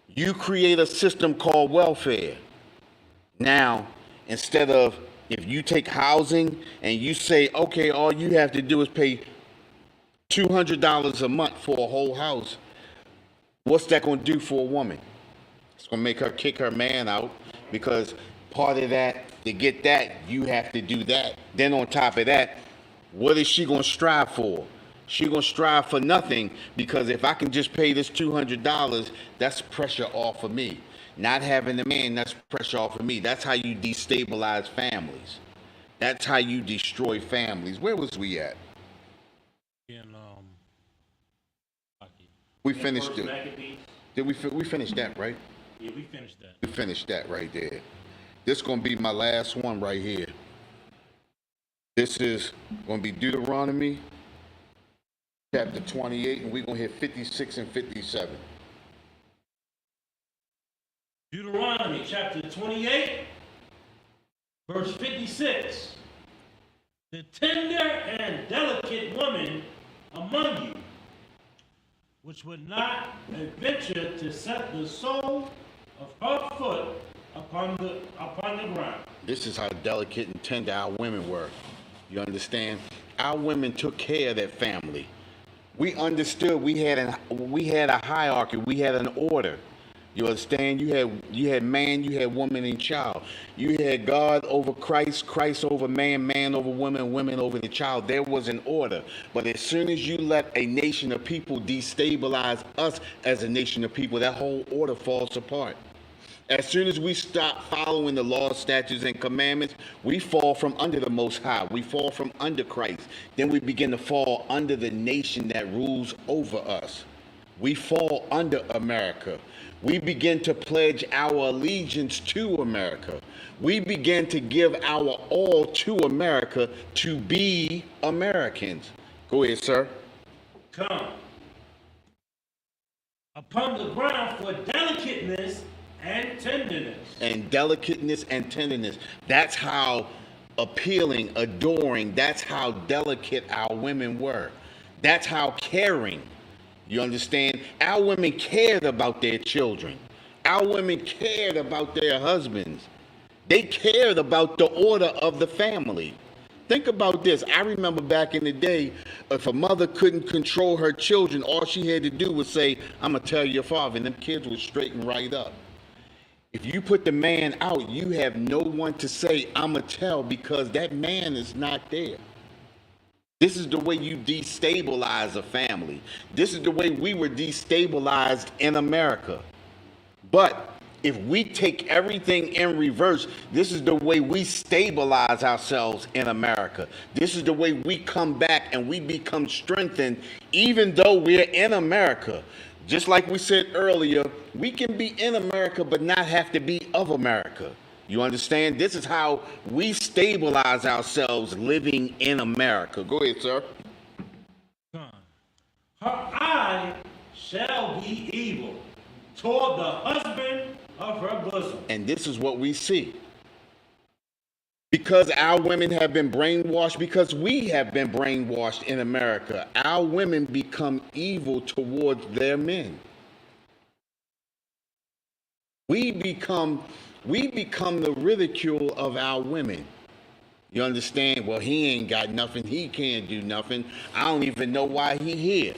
You create a system called welfare. Now, instead of, if you take housing and you say, okay, all you have to do is pay $200 a month for a whole house, what's that going to do for a woman? It's going to make her kick her man out, because part of that, to get that, you have to do that. Then on top of that, what is she going to strive for? She's going to strive for nothing, because if I can just pay this $200, that's pressure off of me. Not having a man, that's pressure off of me. That's how you destabilize families. That's how you destroy families. Where was we at? In We finished First it. Maccabees. Did we finish that, right? yeah, we finished that. We finished that right there. This is going to be my last one right here. This is going to be Deuteronomy chapter 28, and we're going to hit 56 and 57. Deuteronomy chapter 28, verse 56. The tender and delicate woman among you, which would not adventure to set the sole of her foot upon the ground. This is how delicate and tender our women were. You understand? Our women took care of that family. We understood we had a hierarchy, we had an order. You understand? You had man, you had woman and child. You had God over Christ, Christ over man, man over woman, women over the child. There was an order. But as soon as you let a nation of people destabilize us as a nation of people, that whole order falls apart. As soon as we stop following the laws, statutes, and commandments, we fall from under the Most High. We fall from under Christ. Then we begin to fall under the nation that rules over us. We fall under America. We begin to pledge our allegiance to America. We begin to give our all to America to be Americans. Go ahead, sir. Come upon the ground for delicateness and tenderness. And delicateness and tenderness. That's how appealing, adoring, that's how delicate our women were. That's how caring. You understand? Our women cared about their children. Our women cared about their husbands. They cared about the order of the family. Think about this. I remember back in the day, if a mother couldn't control her children, all she had to do was say, I'm going to tell your father, and them kids would straighten right up. If you put the man out, you have no one to say, I'm going to tell, because that man is not there. This is the way you destabilize a family. This is the way we were destabilized in America. But if we take everything in reverse, this is the way we stabilize ourselves in America. This is the way we come back and we become strengthened, even though we're in America. Just like we said earlier, we can be in America but not have to be of America. You understand? This is how we stabilize ourselves living in America. Go ahead, sir. Her eye shall be evil toward the husband of her bosom. And this is what we see. Because our women have been brainwashed, because we have been brainwashed in America, our women become evil towards their men. We become the ridicule of our women. You understand? Well, he ain't got nothing. He can't do nothing. I don't even know why he here.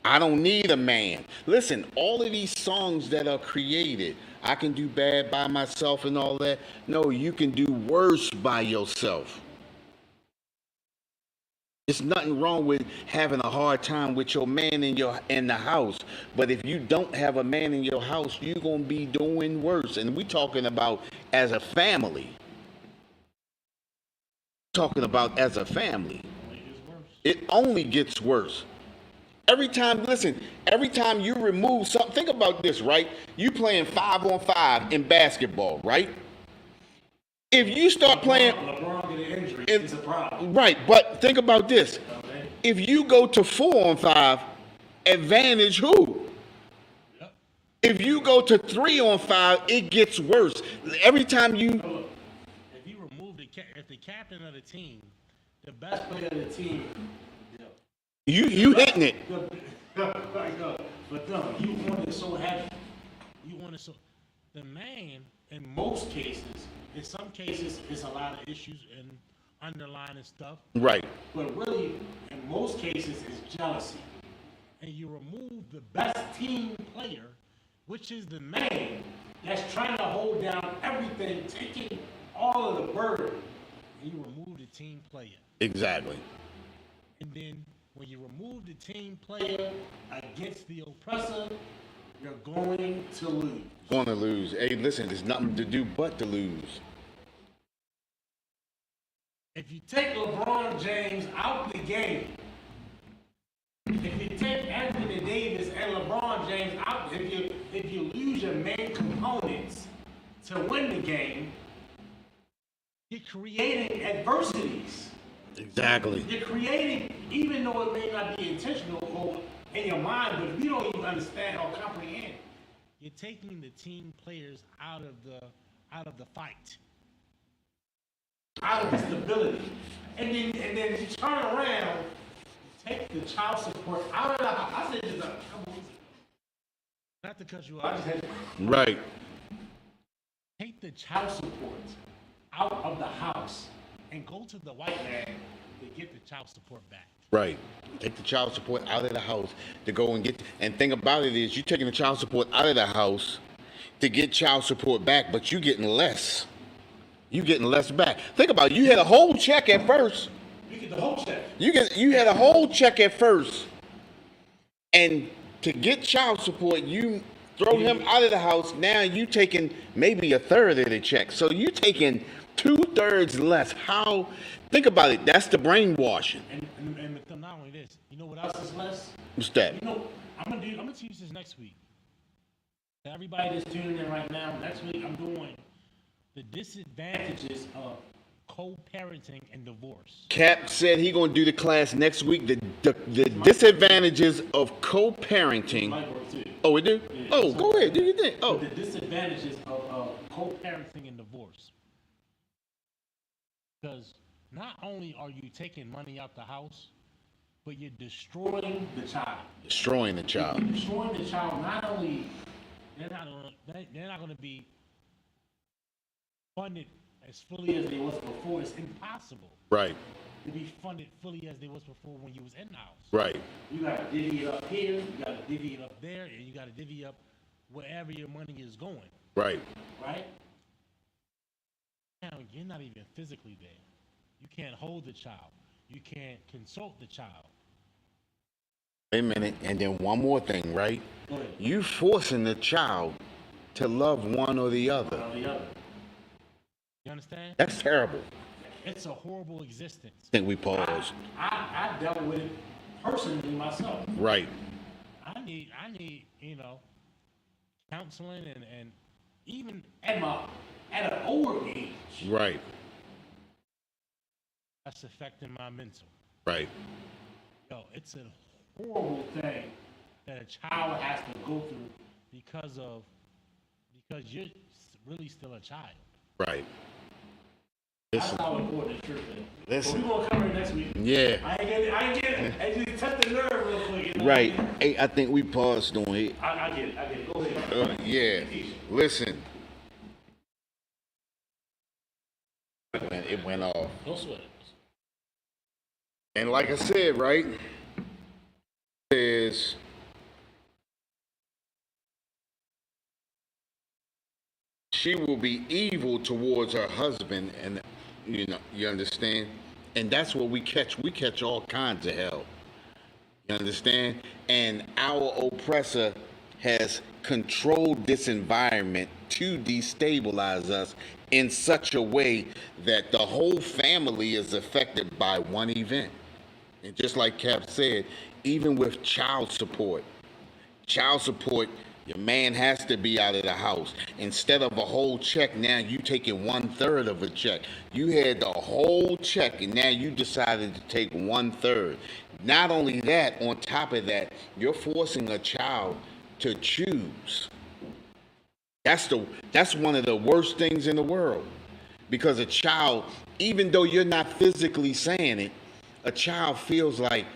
I don't need a man. Listen, all of these songs that are created, I can do bad by myself and all that. No, you can do worse by yourself. There's nothing wrong with having a hard time with your man in the house. But if you don't have a man in your house, you're gonna be doing worse. And we talking about as a family. Talking about as a family. It only gets worse. Every time you remove something, think about this, right? You playing 5-on-5 in basketball, right? If you start playing, LeBron get an injury, it's a problem. right? But think about this: Okay? if you go to 4-on-5, advantage who? Yep. If you go to 3-on-5, it gets worse. Every time you, Look, If you remove if the captain of the team, the best best player of the team. you hitting it, But no, you want it so heavy. you want to so the man in Most cases, in some cases it's a lot of issues and underlying stuff, right? but really, in most cases, it's jealousy. and you remove the best team player, which is the man. Man, that's trying to hold down everything, taking all of the burden. And you remove the team player, Exactly. and then when you remove the team player against the oppressor, You're going to lose. Going to lose. Hey, listen, there's nothing to do but to lose. if you Take LeBron James out the game. If you take Anthony Davis and LeBron James out, if you lose your main components to win the game, you're creating creating adversities. Exactly. You're creating, even though it may not be intentional or in your mind, but if you don't even understand or comprehend, you're taking the team players out of the fight. out of the stability, and then you turn around, take the child support out of the house. I said this a couple weeks ago. Not to cut you I off. just had Right. Take the child support out of the house. and go to the white man to get the child support back. Right. Take the child support out of the house to go and get. And thing about it is, you're taking the child support out of the house to get child support back, but you getting less. You getting less back. Think about it. You had a whole check at first. You get the whole check. You had a whole check at first, and to get child support, you throw him out of the house. Now you taking maybe a third of the check, so you taking 2/3 less. How? Think about it. That's the brainwashing. And not only this, you know what else is less? What's that? You know, I'm gonna teach this next week. to everybody that's tuning in right now, next week I'm doing The disadvantages of co-parenting and divorce. Cap said he gonna do the class next week. The disadvantages of co-parenting. my work too. Oh, it do? Yeah, Oh, so- go ahead. Do your thing. Oh, The disadvantages of Co-parenting and divorce. Because not only are you taking money out the house, but you're destroying the child. destroying the child. Destroying the child, not only they're not gonna be funded as fully as they was before. It's impossible Right. to be funded fully as they was before when you was in the house. Right. you gotta divvy it up here, you gotta divvy it up, Up there, and you got to divvy up wherever your money is going. Right. right? Now you're not even physically there. You can't hold the child. You can't consult the child. Wait a minute. And then one more thing, right? Go ahead. You forcing the child to love one or the other. One or the other. You understand? That's terrible. It's a horrible existence. I think we paused. I dealt with it personally myself. Right. I need, counseling and even At an older age. Right. that's affecting my mental. Right. Yo, it's a Horrible thing that a child child has to go through. because you're really still a child. Right. That's Listen. how important the church is. Listen. But we're gonna cover it next week. Yeah. I ain't get it. I just touched the nerve real quick. You know? Right. Hey, I think we paused on it. I get it. Go ahead. Yeah. Listen. It went off. No sweat. And like I said, right, is she will be evil towards her husband, and you understand, And that's what we catch. We catch all kinds of hell. You understand? And our oppressor has controlled this environment to destabilize us in such a way that the whole family is affected by one event. And just like Cap said, even with child support, your man has to be out of the house. Instead of a whole check, now you taking 1/3 of a check. You had the whole check, and now you decided to take 1/3. Not only that, on top of that, you're forcing a child to choose. That's one of the worst things in the world, because a child, even though you're not physically saying it, a child feels like,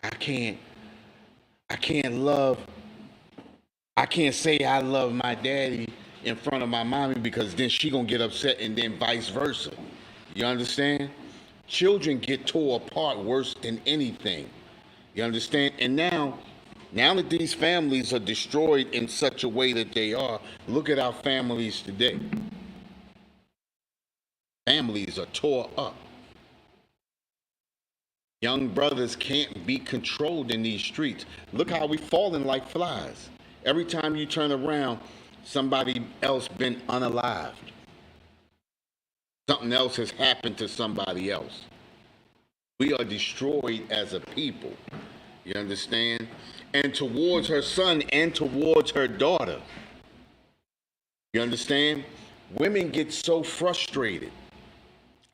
I can't I can't love I can't say I love my daddy in front of my mommy, because then she gonna get upset, and then vice versa. You understand? Children get tore apart worse than anything. You understand? And now that these families are destroyed in such a way that they are, look at our families today. Families are tore up. Young brothers can't be controlled in these streets. Look how we falling like flies. Every time you turn around, somebody else been unalived. Something else has happened to somebody else. We are destroyed as a people. You understand? And towards her son and towards her daughter. You understand? Women get so frustrated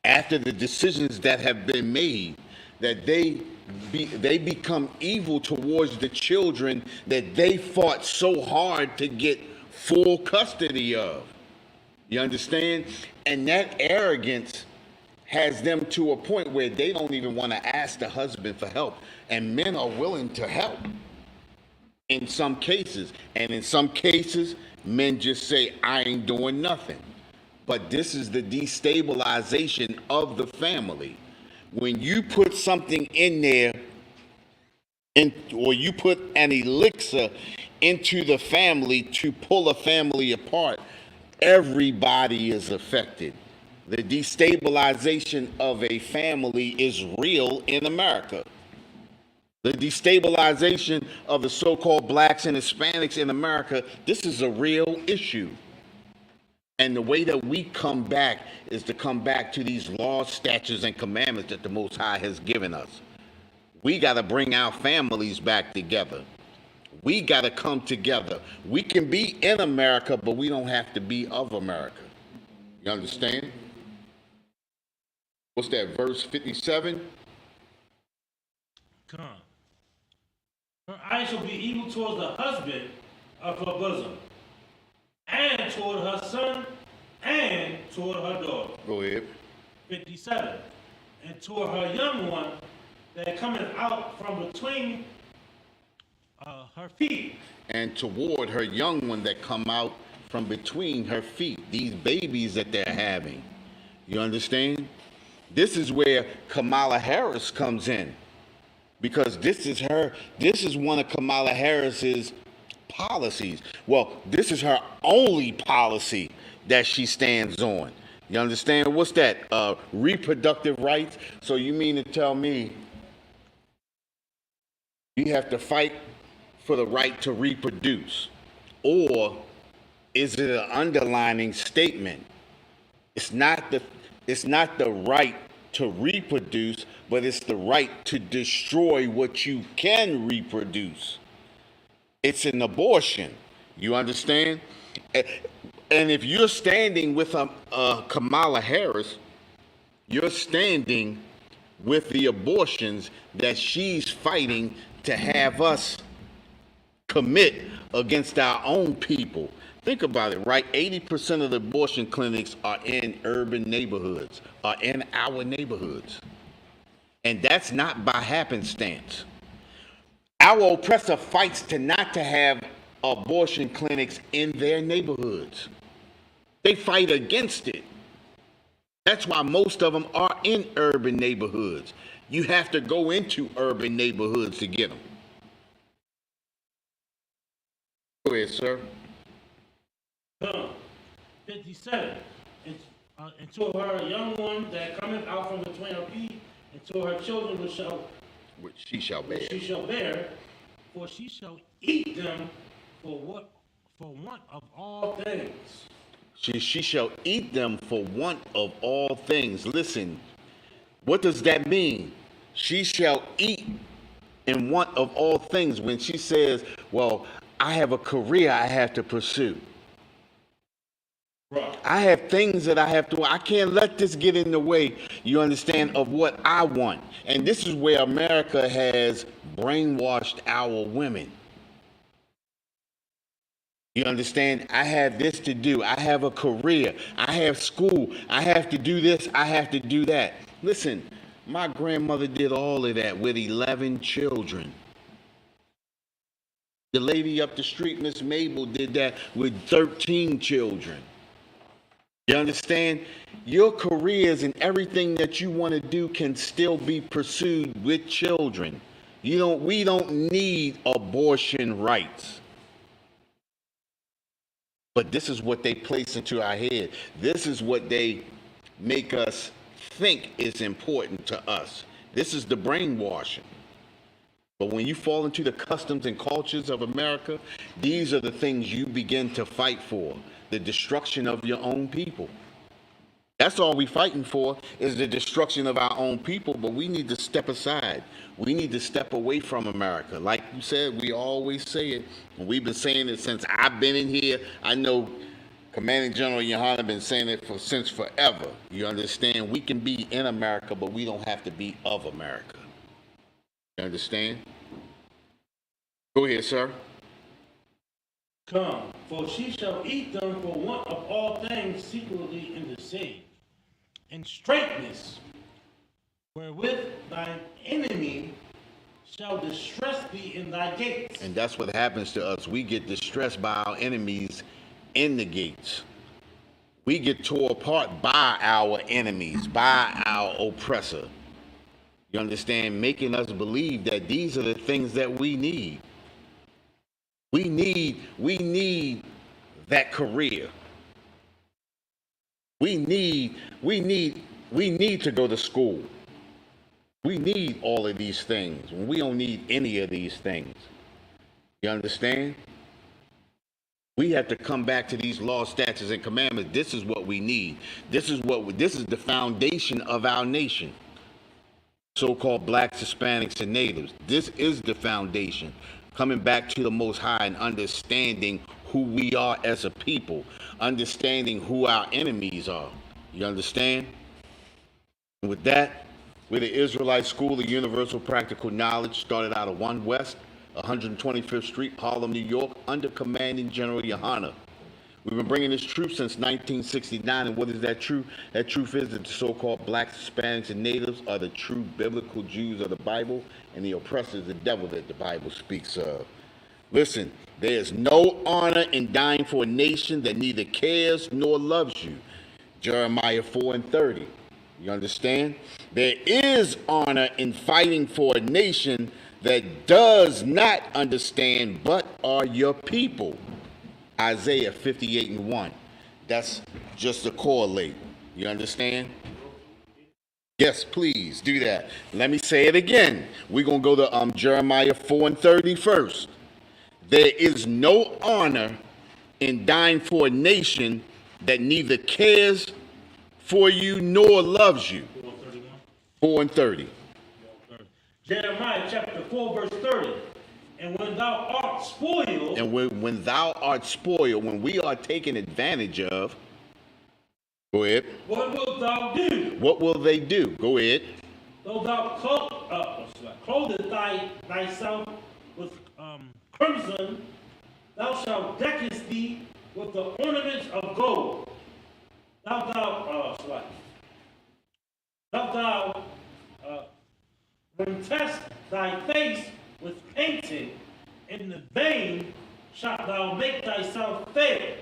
after the decisions that have been made that they become evil towards the children that they fought so hard to get full custody of. You understand? And that arrogance has them to a point where they don't even want to ask the husband for help. And men are willing to help in some cases. And in some cases, men just say, I ain't doing nothing. But this is the destabilization of the family. When you put something in there, or you put an elixir into the family to pull a family apart, everybody is affected. The destabilization of a family is real in America. The destabilization of the so-called blacks and Hispanics in America, this is a real issue. And the way that we come back is to come back to these laws, statutes, and commandments that the Most High has given us. We got to bring our families back together. We got to come together. We can be in America, but we don't have to be of America. You understand? What's that, verse 57? Come on. Her eyes shall be evil towards the husband of her bosom, and toward her son, and toward her daughter. Go ahead. 57. And toward her young one that cometh out from between Her feet. And toward her young one that come out from between her feet, these babies that they're having. You understand? This is where Kamala Harris comes in, because this is one of Kamala Harris's policies. Well, this is her only policy that she stands on. You understand? What's that? Reproductive rights. So you mean to tell me you have to fight for the right to reproduce? Or is it an underlining statement? It's not the right to reproduce, but it's the right to destroy what you can reproduce. It's an abortion. You understand? And if you're standing with Kamala Harris, you're standing with the abortions that she's fighting to have us commit against our own people. Think about it, right? 80% of the abortion clinics are in urban neighborhoods, are in our neighborhoods. And that's not by happenstance. Our oppressor fights to not to have abortion clinics in their neighborhoods. They fight against it. That's why most of them are in urban neighborhoods. You have to go into urban neighborhoods to get them. Go ahead, sir. 57. And And to her young one that cometh out from between her feet, and to her children which she shall bear. which she shall bear, for she shall eat them for want of all things. She shall eat them for want of all things. Listen, what does that mean? She shall eat in want of all things. When she says, well, I have a career I have to pursue. Right. I have things that I can't let this get in the way, you understand, of what I want. And this is where America has brainwashed our women. You understand? I have this to do. I have a career. I have school. I have to do this. I have to do that. Listen, my grandmother did all of that with 11 children. The lady up the street, Miss Mabel, did that with 13 children. You understand? Your careers and everything that you want to do can still be pursued with children. We don't need abortion rights. But this is what they place into our head. This is what they make us think is important to us. This is the brainwashing. But when you fall into the customs and cultures of America, these are the things you begin to fight for. The destruction of your own people. That's all we're fighting for, is the destruction of our own people, but we need to step aside. We need to step away from America. Like you said, we always say it, and we've been saying it since I've been in here. I know Commanding General Yohana been saying it since forever. You understand? We can be in America, but we don't have to be of America. You understand? Go ahead, sir. Come, for she shall eat them for want of all things secretly in the city. And straightness, wherewith thine enemy shall distress thee in thy gates. And that's what happens to us. We get distressed by our enemies in the gates. We get torn apart by our enemies, by our oppressor. You understand? Making us believe that these are the things that we need. We need that career. We need to go to school. We need all of these things. We don't need any of these things. You understand? We have to come back to these laws, statutes, and commandments. This is what we need. This is the foundation of our nation. So-called blacks, Hispanics, and natives. This is the foundation. Coming back to the Most High and understanding who we are as a people, understanding who our enemies are. You understand? And with that, we're the Israelite School of Universal Practical Knowledge, started out of 1 West, 125th Street, Harlem, New York, under Commanding General Yohana. We've been bringing this truth since 1969, and what is that truth? That truth is that the so-called blacks, Hispanics, and natives are the true biblical Jews of the Bible, and the oppressor is the devil that the Bible speaks of. Listen, there is no honor in dying for a nation that neither cares nor loves you. Jeremiah 4:30. You understand? There is honor in fighting for a nation that does not understand but are your people. Isaiah 58:1. That's just to correlate. You understand? Yes, please do that. Let me say it again. We're going to go to Jeremiah 4:30 first. There is no honor in dying for a nation that neither cares for you nor loves you. 4:30. Jeremiah chapter 4, verse 30. And when thou art spoiled, and when thou art spoiled, when we are taken advantage of, go ahead. What wilt thou do? What will they do? Go ahead. Though thou clothest thyself with crimson, thou shalt deckest thee with the ornaments of gold. Thou test thy face with painting, in the vain shalt thou make thyself fair.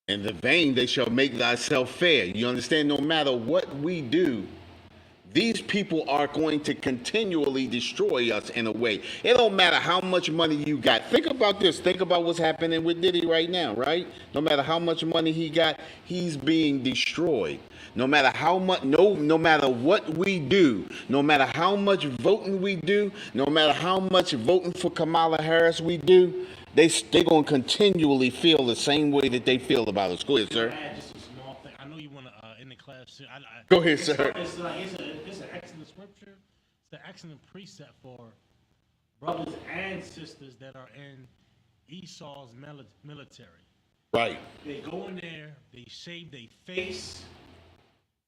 In the vain they shall make thyself fair. You understand? No matter what we do, these people are going to continually destroy us in a way. It don't matter how much money you got. Think about this. Think about what's happening with Diddy right now, right? No matter how much money he got, he's being destroyed. No matter how much, no matter what we do, no matter how much voting we do, no matter how much voting for Kamala Harris we do, they gonna continually feel the same way that they feel about us. Go ahead, sir. Add just a small thing. I know you want to in the class. Go ahead, sir. It's an excellent scripture. It's an excellent precept for brothers and sisters that are in Esau's military. Right. They go in there, they shave their face,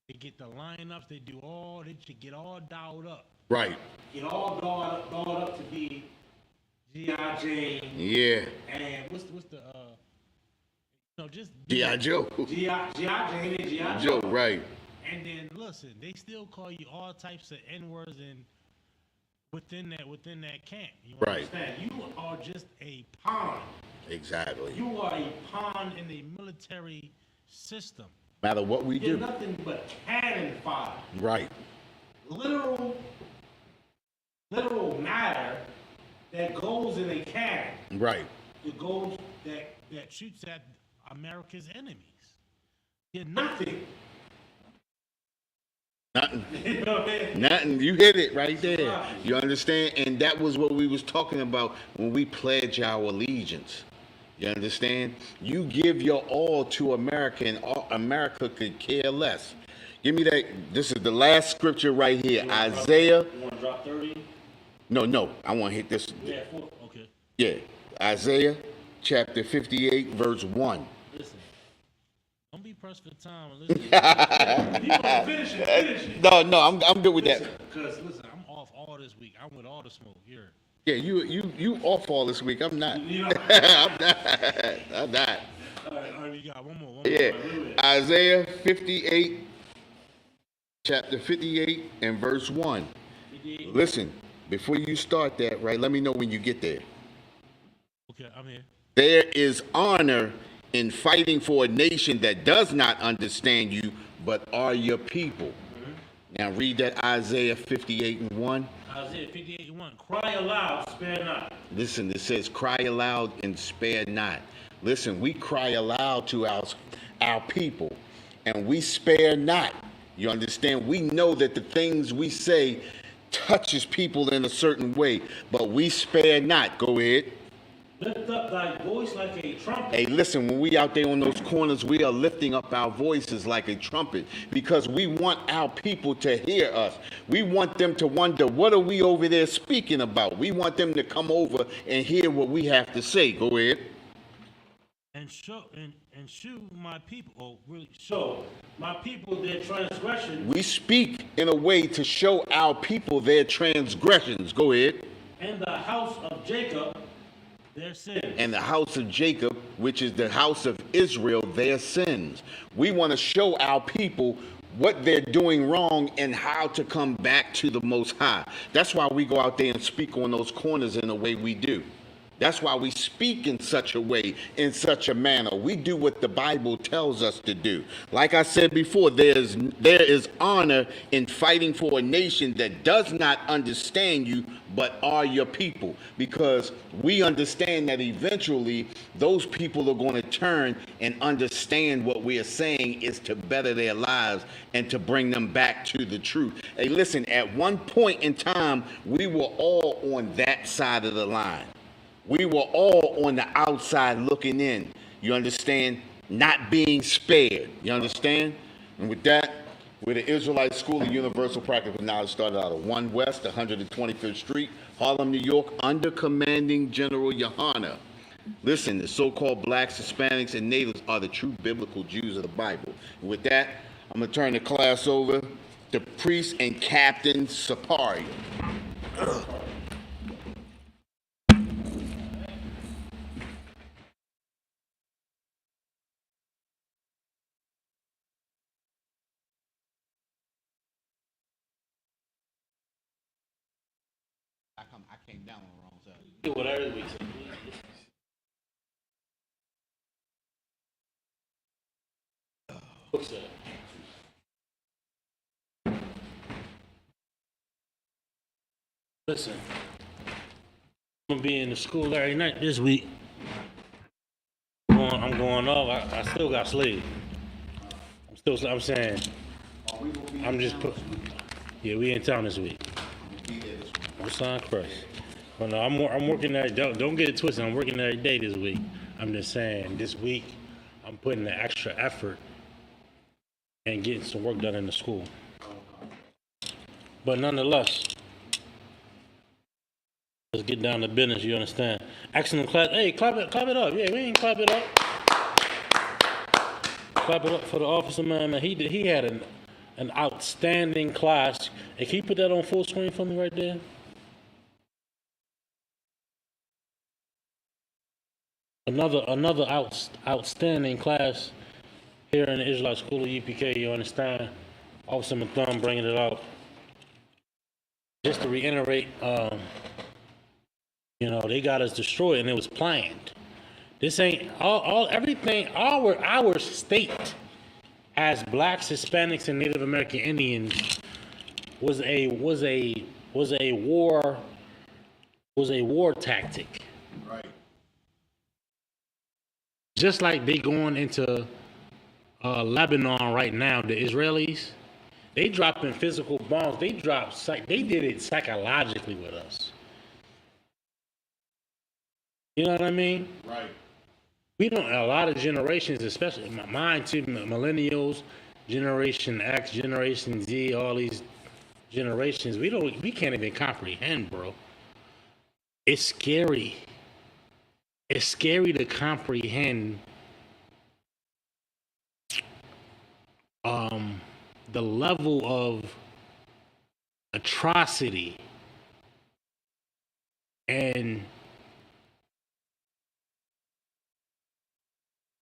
they get the lineups, they get all dialed up. Right. Get all dialed up to be G.I. Jane. Yeah. And what's the just G.I. Joe. G.I. Jane and G.I. Joe, right. And then listen, they still call you all types of N-words and within that camp. You understand? You are just a pawn. Exactly. You are a pawn in the military system. Matter what we You're do. nothing but cannon fodder. Right. Literal matter that goes in a cannon. Right. It goes that shoots at America's enemies. You're nothing. Nothing. You know what I mean? Nothing. You hit it right there. You understand? And that was what we was talking about when we pledge our allegiance. You understand? You give your all to America, and America could care less. Give me that. This is the last scripture right here. Isaiah. You want to drop 30? No. I want to hit this. Yeah, 4. Okay. Yeah. Isaiah chapter 58, verse 1. Listen. Don't be pressed for time. Listen. Finish it. No, I'm good with that. Because listen, I'm off all this week. I'm with all the smoke here. Yeah, you off all this week. I'm not. You know? I'm not. All right, we got one more. Yeah. Isaiah 58, chapter 58 and verse 1. Listen, before you start that, right, let me know when you get there. Okay, I'm here. There is honor in fighting for a nation that does not understand you, but are your people. Now read that Isaiah 58 and 1. Isaiah 58 and 1. Cry aloud, spare not. Listen, it says cry aloud and spare not. Listen, we cry aloud to our people, and we spare not. You understand? We know that the things we say touches people in a certain way, but we spare not. Go ahead. Lift up thy voice like a trumpet. Hey, listen, when we out there on those corners, we are lifting up our voices like a trumpet because we want our people to hear us. We want them to wonder, what are we over there speaking about? We want them to come over and hear what we have to say. Go ahead. And shew my people, show my people their transgression. We speak in a way to show our people their transgressions. Go ahead. And the house of Jacob their sins. And the house of Jacob, which is the house of Israel, their sins. We want to show our people what they're doing wrong and how to come back to the Most High. That's why we go out there and speak on those corners in the way we do. That's why we speak in such a way, in such a manner. We do what the Bible tells us to do. Like I said before, there is honor in fighting for a nation that does not understand you, but are your people. Because we understand that eventually those people are going to turn and understand what we are saying is to better their lives and to bring them back to the truth. Hey, listen, at one point in time, we were all on that side of the line. We were all on the outside looking in. You understand? Not being spared. You understand? And with that, we're the Israelite School of Universal Practical Knowledge, started out of 1 West, 125th Street, Harlem, New York, under commanding General Yohana. Listen, the so-called blacks, Hispanics, and natives are the true biblical Jews of the Bible. And with that, I'm going to turn the class over to Priest and Captain Sapari. I came down on the wrong side. Do whatever we say. What's that? Listen, I'm gonna be in the school every night this week. I'm going off. I still got sleep. I'm saying, I'm just put. Yeah, we in town this week. I'm sign Christ. But no, I'm working every day. Don't get it twisted. I'm working every day this week. I'm just saying, this week, I'm putting the extra effort and getting some work done in the school. But nonetheless, let's get down to business. You understand? Excellent class. Hey, clap it up. Yeah, we ain't clap it up. Clap it up for the officer, man. He had an outstanding class. Hey, can you put that on full screen for me right there? Another outstanding class here in the Israelite School of UPK. You understand? Officer Matham bringing it out. Just to reiterate, they got us destroyed and it was planned. This ain't everything. Our state as blacks, Hispanics, and Native American Indians was a war tactic. Right. Just like they going into Lebanon right now, the Israelis, they dropping physical bombs. They did it psychologically with us. You know what I mean? Right. We don't. A lot of generations, especially mine too, millennials, Generation X, Generation Z, all these generations. We can't even comprehend, bro. It's scary. It's scary to comprehend the level of atrocity and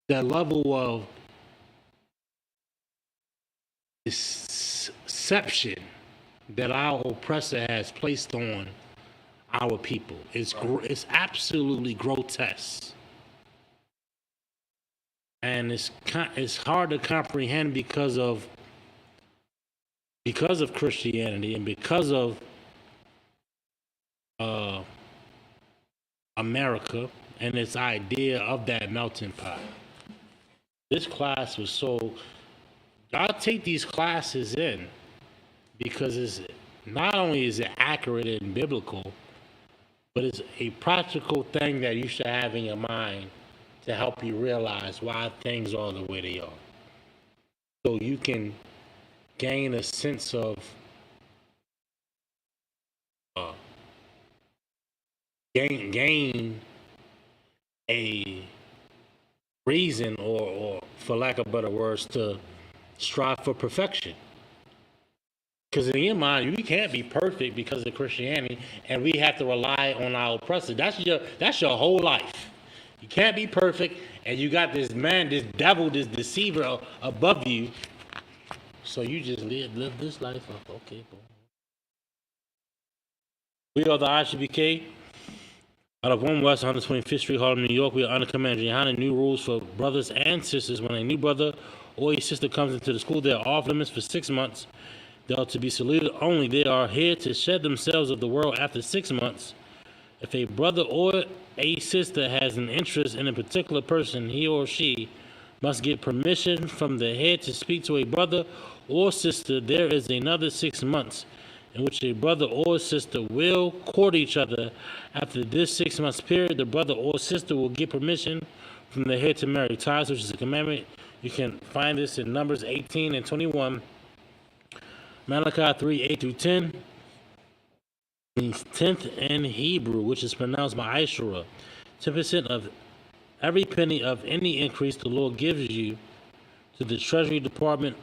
the level of deception that our oppressor has placed on our people. It's absolutely grotesque, and it's hard to comprehend because of Christianity and because of America and its idea of that melting pot. This class was so. I'll take these classes in because it's not only is it accurate and biblical, but it's a practical thing that you should have in your mind to help you realize why things are the way they are. So you can gain a sense of gain a reason or for lack of better words to strive for perfection. Because in your mind, we can't be perfect because of Christianity, and we have to rely on our oppressor. That's your whole life. You can't be perfect, and you got this man, this devil, this deceiver above you. So you just live this life up. Okay, boy. We are the ICBK out of 1 West 125th Street, Harlem, New York. We are under Commander Johanna. New rules for brothers and sisters. When a new brother or a sister comes into the school, they are off limits for 6 months. They are to be saluted only. They are here to shed themselves of the world after 6 months. If a brother or a sister has an interest in a particular person, he or she must get permission from the head to speak to a brother or sister. There is another 6 months in which a brother or sister will court each other. After this 6 months period, the brother or sister will get permission from the head to marry ties, which is a commandment. You can find this in Numbers 18 and 21. Malachi 3, 8 through 10 means 10th in Hebrew, which is pronounced by Ishra. 10% of every penny of any increase the Lord gives you to the Treasury Department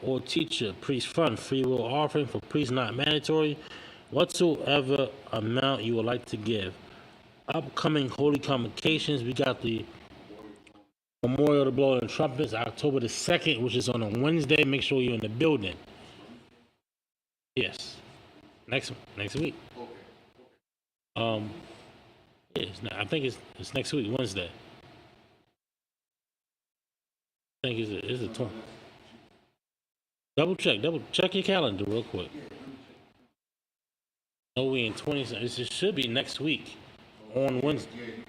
or teacher, priest fund, free will offering for priests not mandatory, whatsoever amount you would like to give. Upcoming holy convocations, we got the Memorial to Blow and Trumpets, October the 2nd, which is on a Wednesday. Make sure you're in the building. Yes, next week. I think it's next week, Wednesday. I think it's the 20th. Double check your calendar real quick. No, we in 20. It should be next week on Wednesday.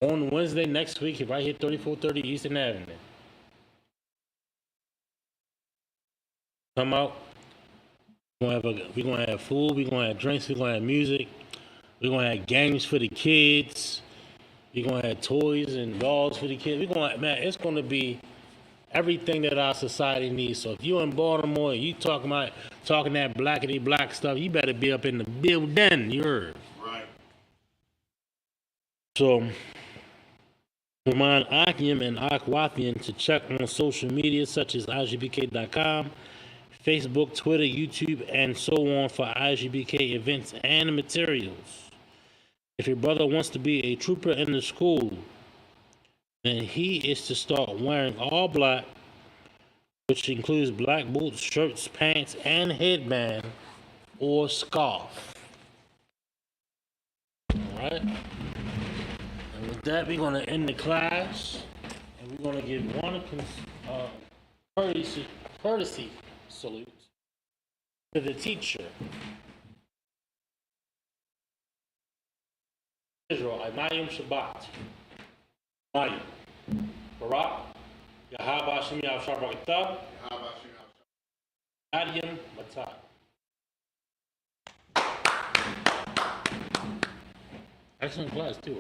On Wednesday next week, right here, 3430 Eastern Avenue. Come out. We're gonna have food. We're gonna have drinks. We're gonna have music. We're gonna have games for the kids. We're gonna have toys and dolls for the kids. It's gonna be everything that our society needs. So if you're in Baltimore, you talking that blackity black stuff, you better be up in the building. You heard? Right. So remind Akim and Akwathian to check on social media such as IGBK.com, Facebook, Twitter, YouTube, and so on for IGBK events and materials. If your brother wants to be a trooper in the school, then he is to start wearing all black, which includes black boots, shirts, pants, and headband or scarf. Alright? And with that, we're going to end the class, and we're going to give one courtesy salute to the teacher. Israel, Amayim Shabbat. Mayim. Barak. Yahaba Shem Yahshua Barakitab. Adiyam Matat. Excellent class, too.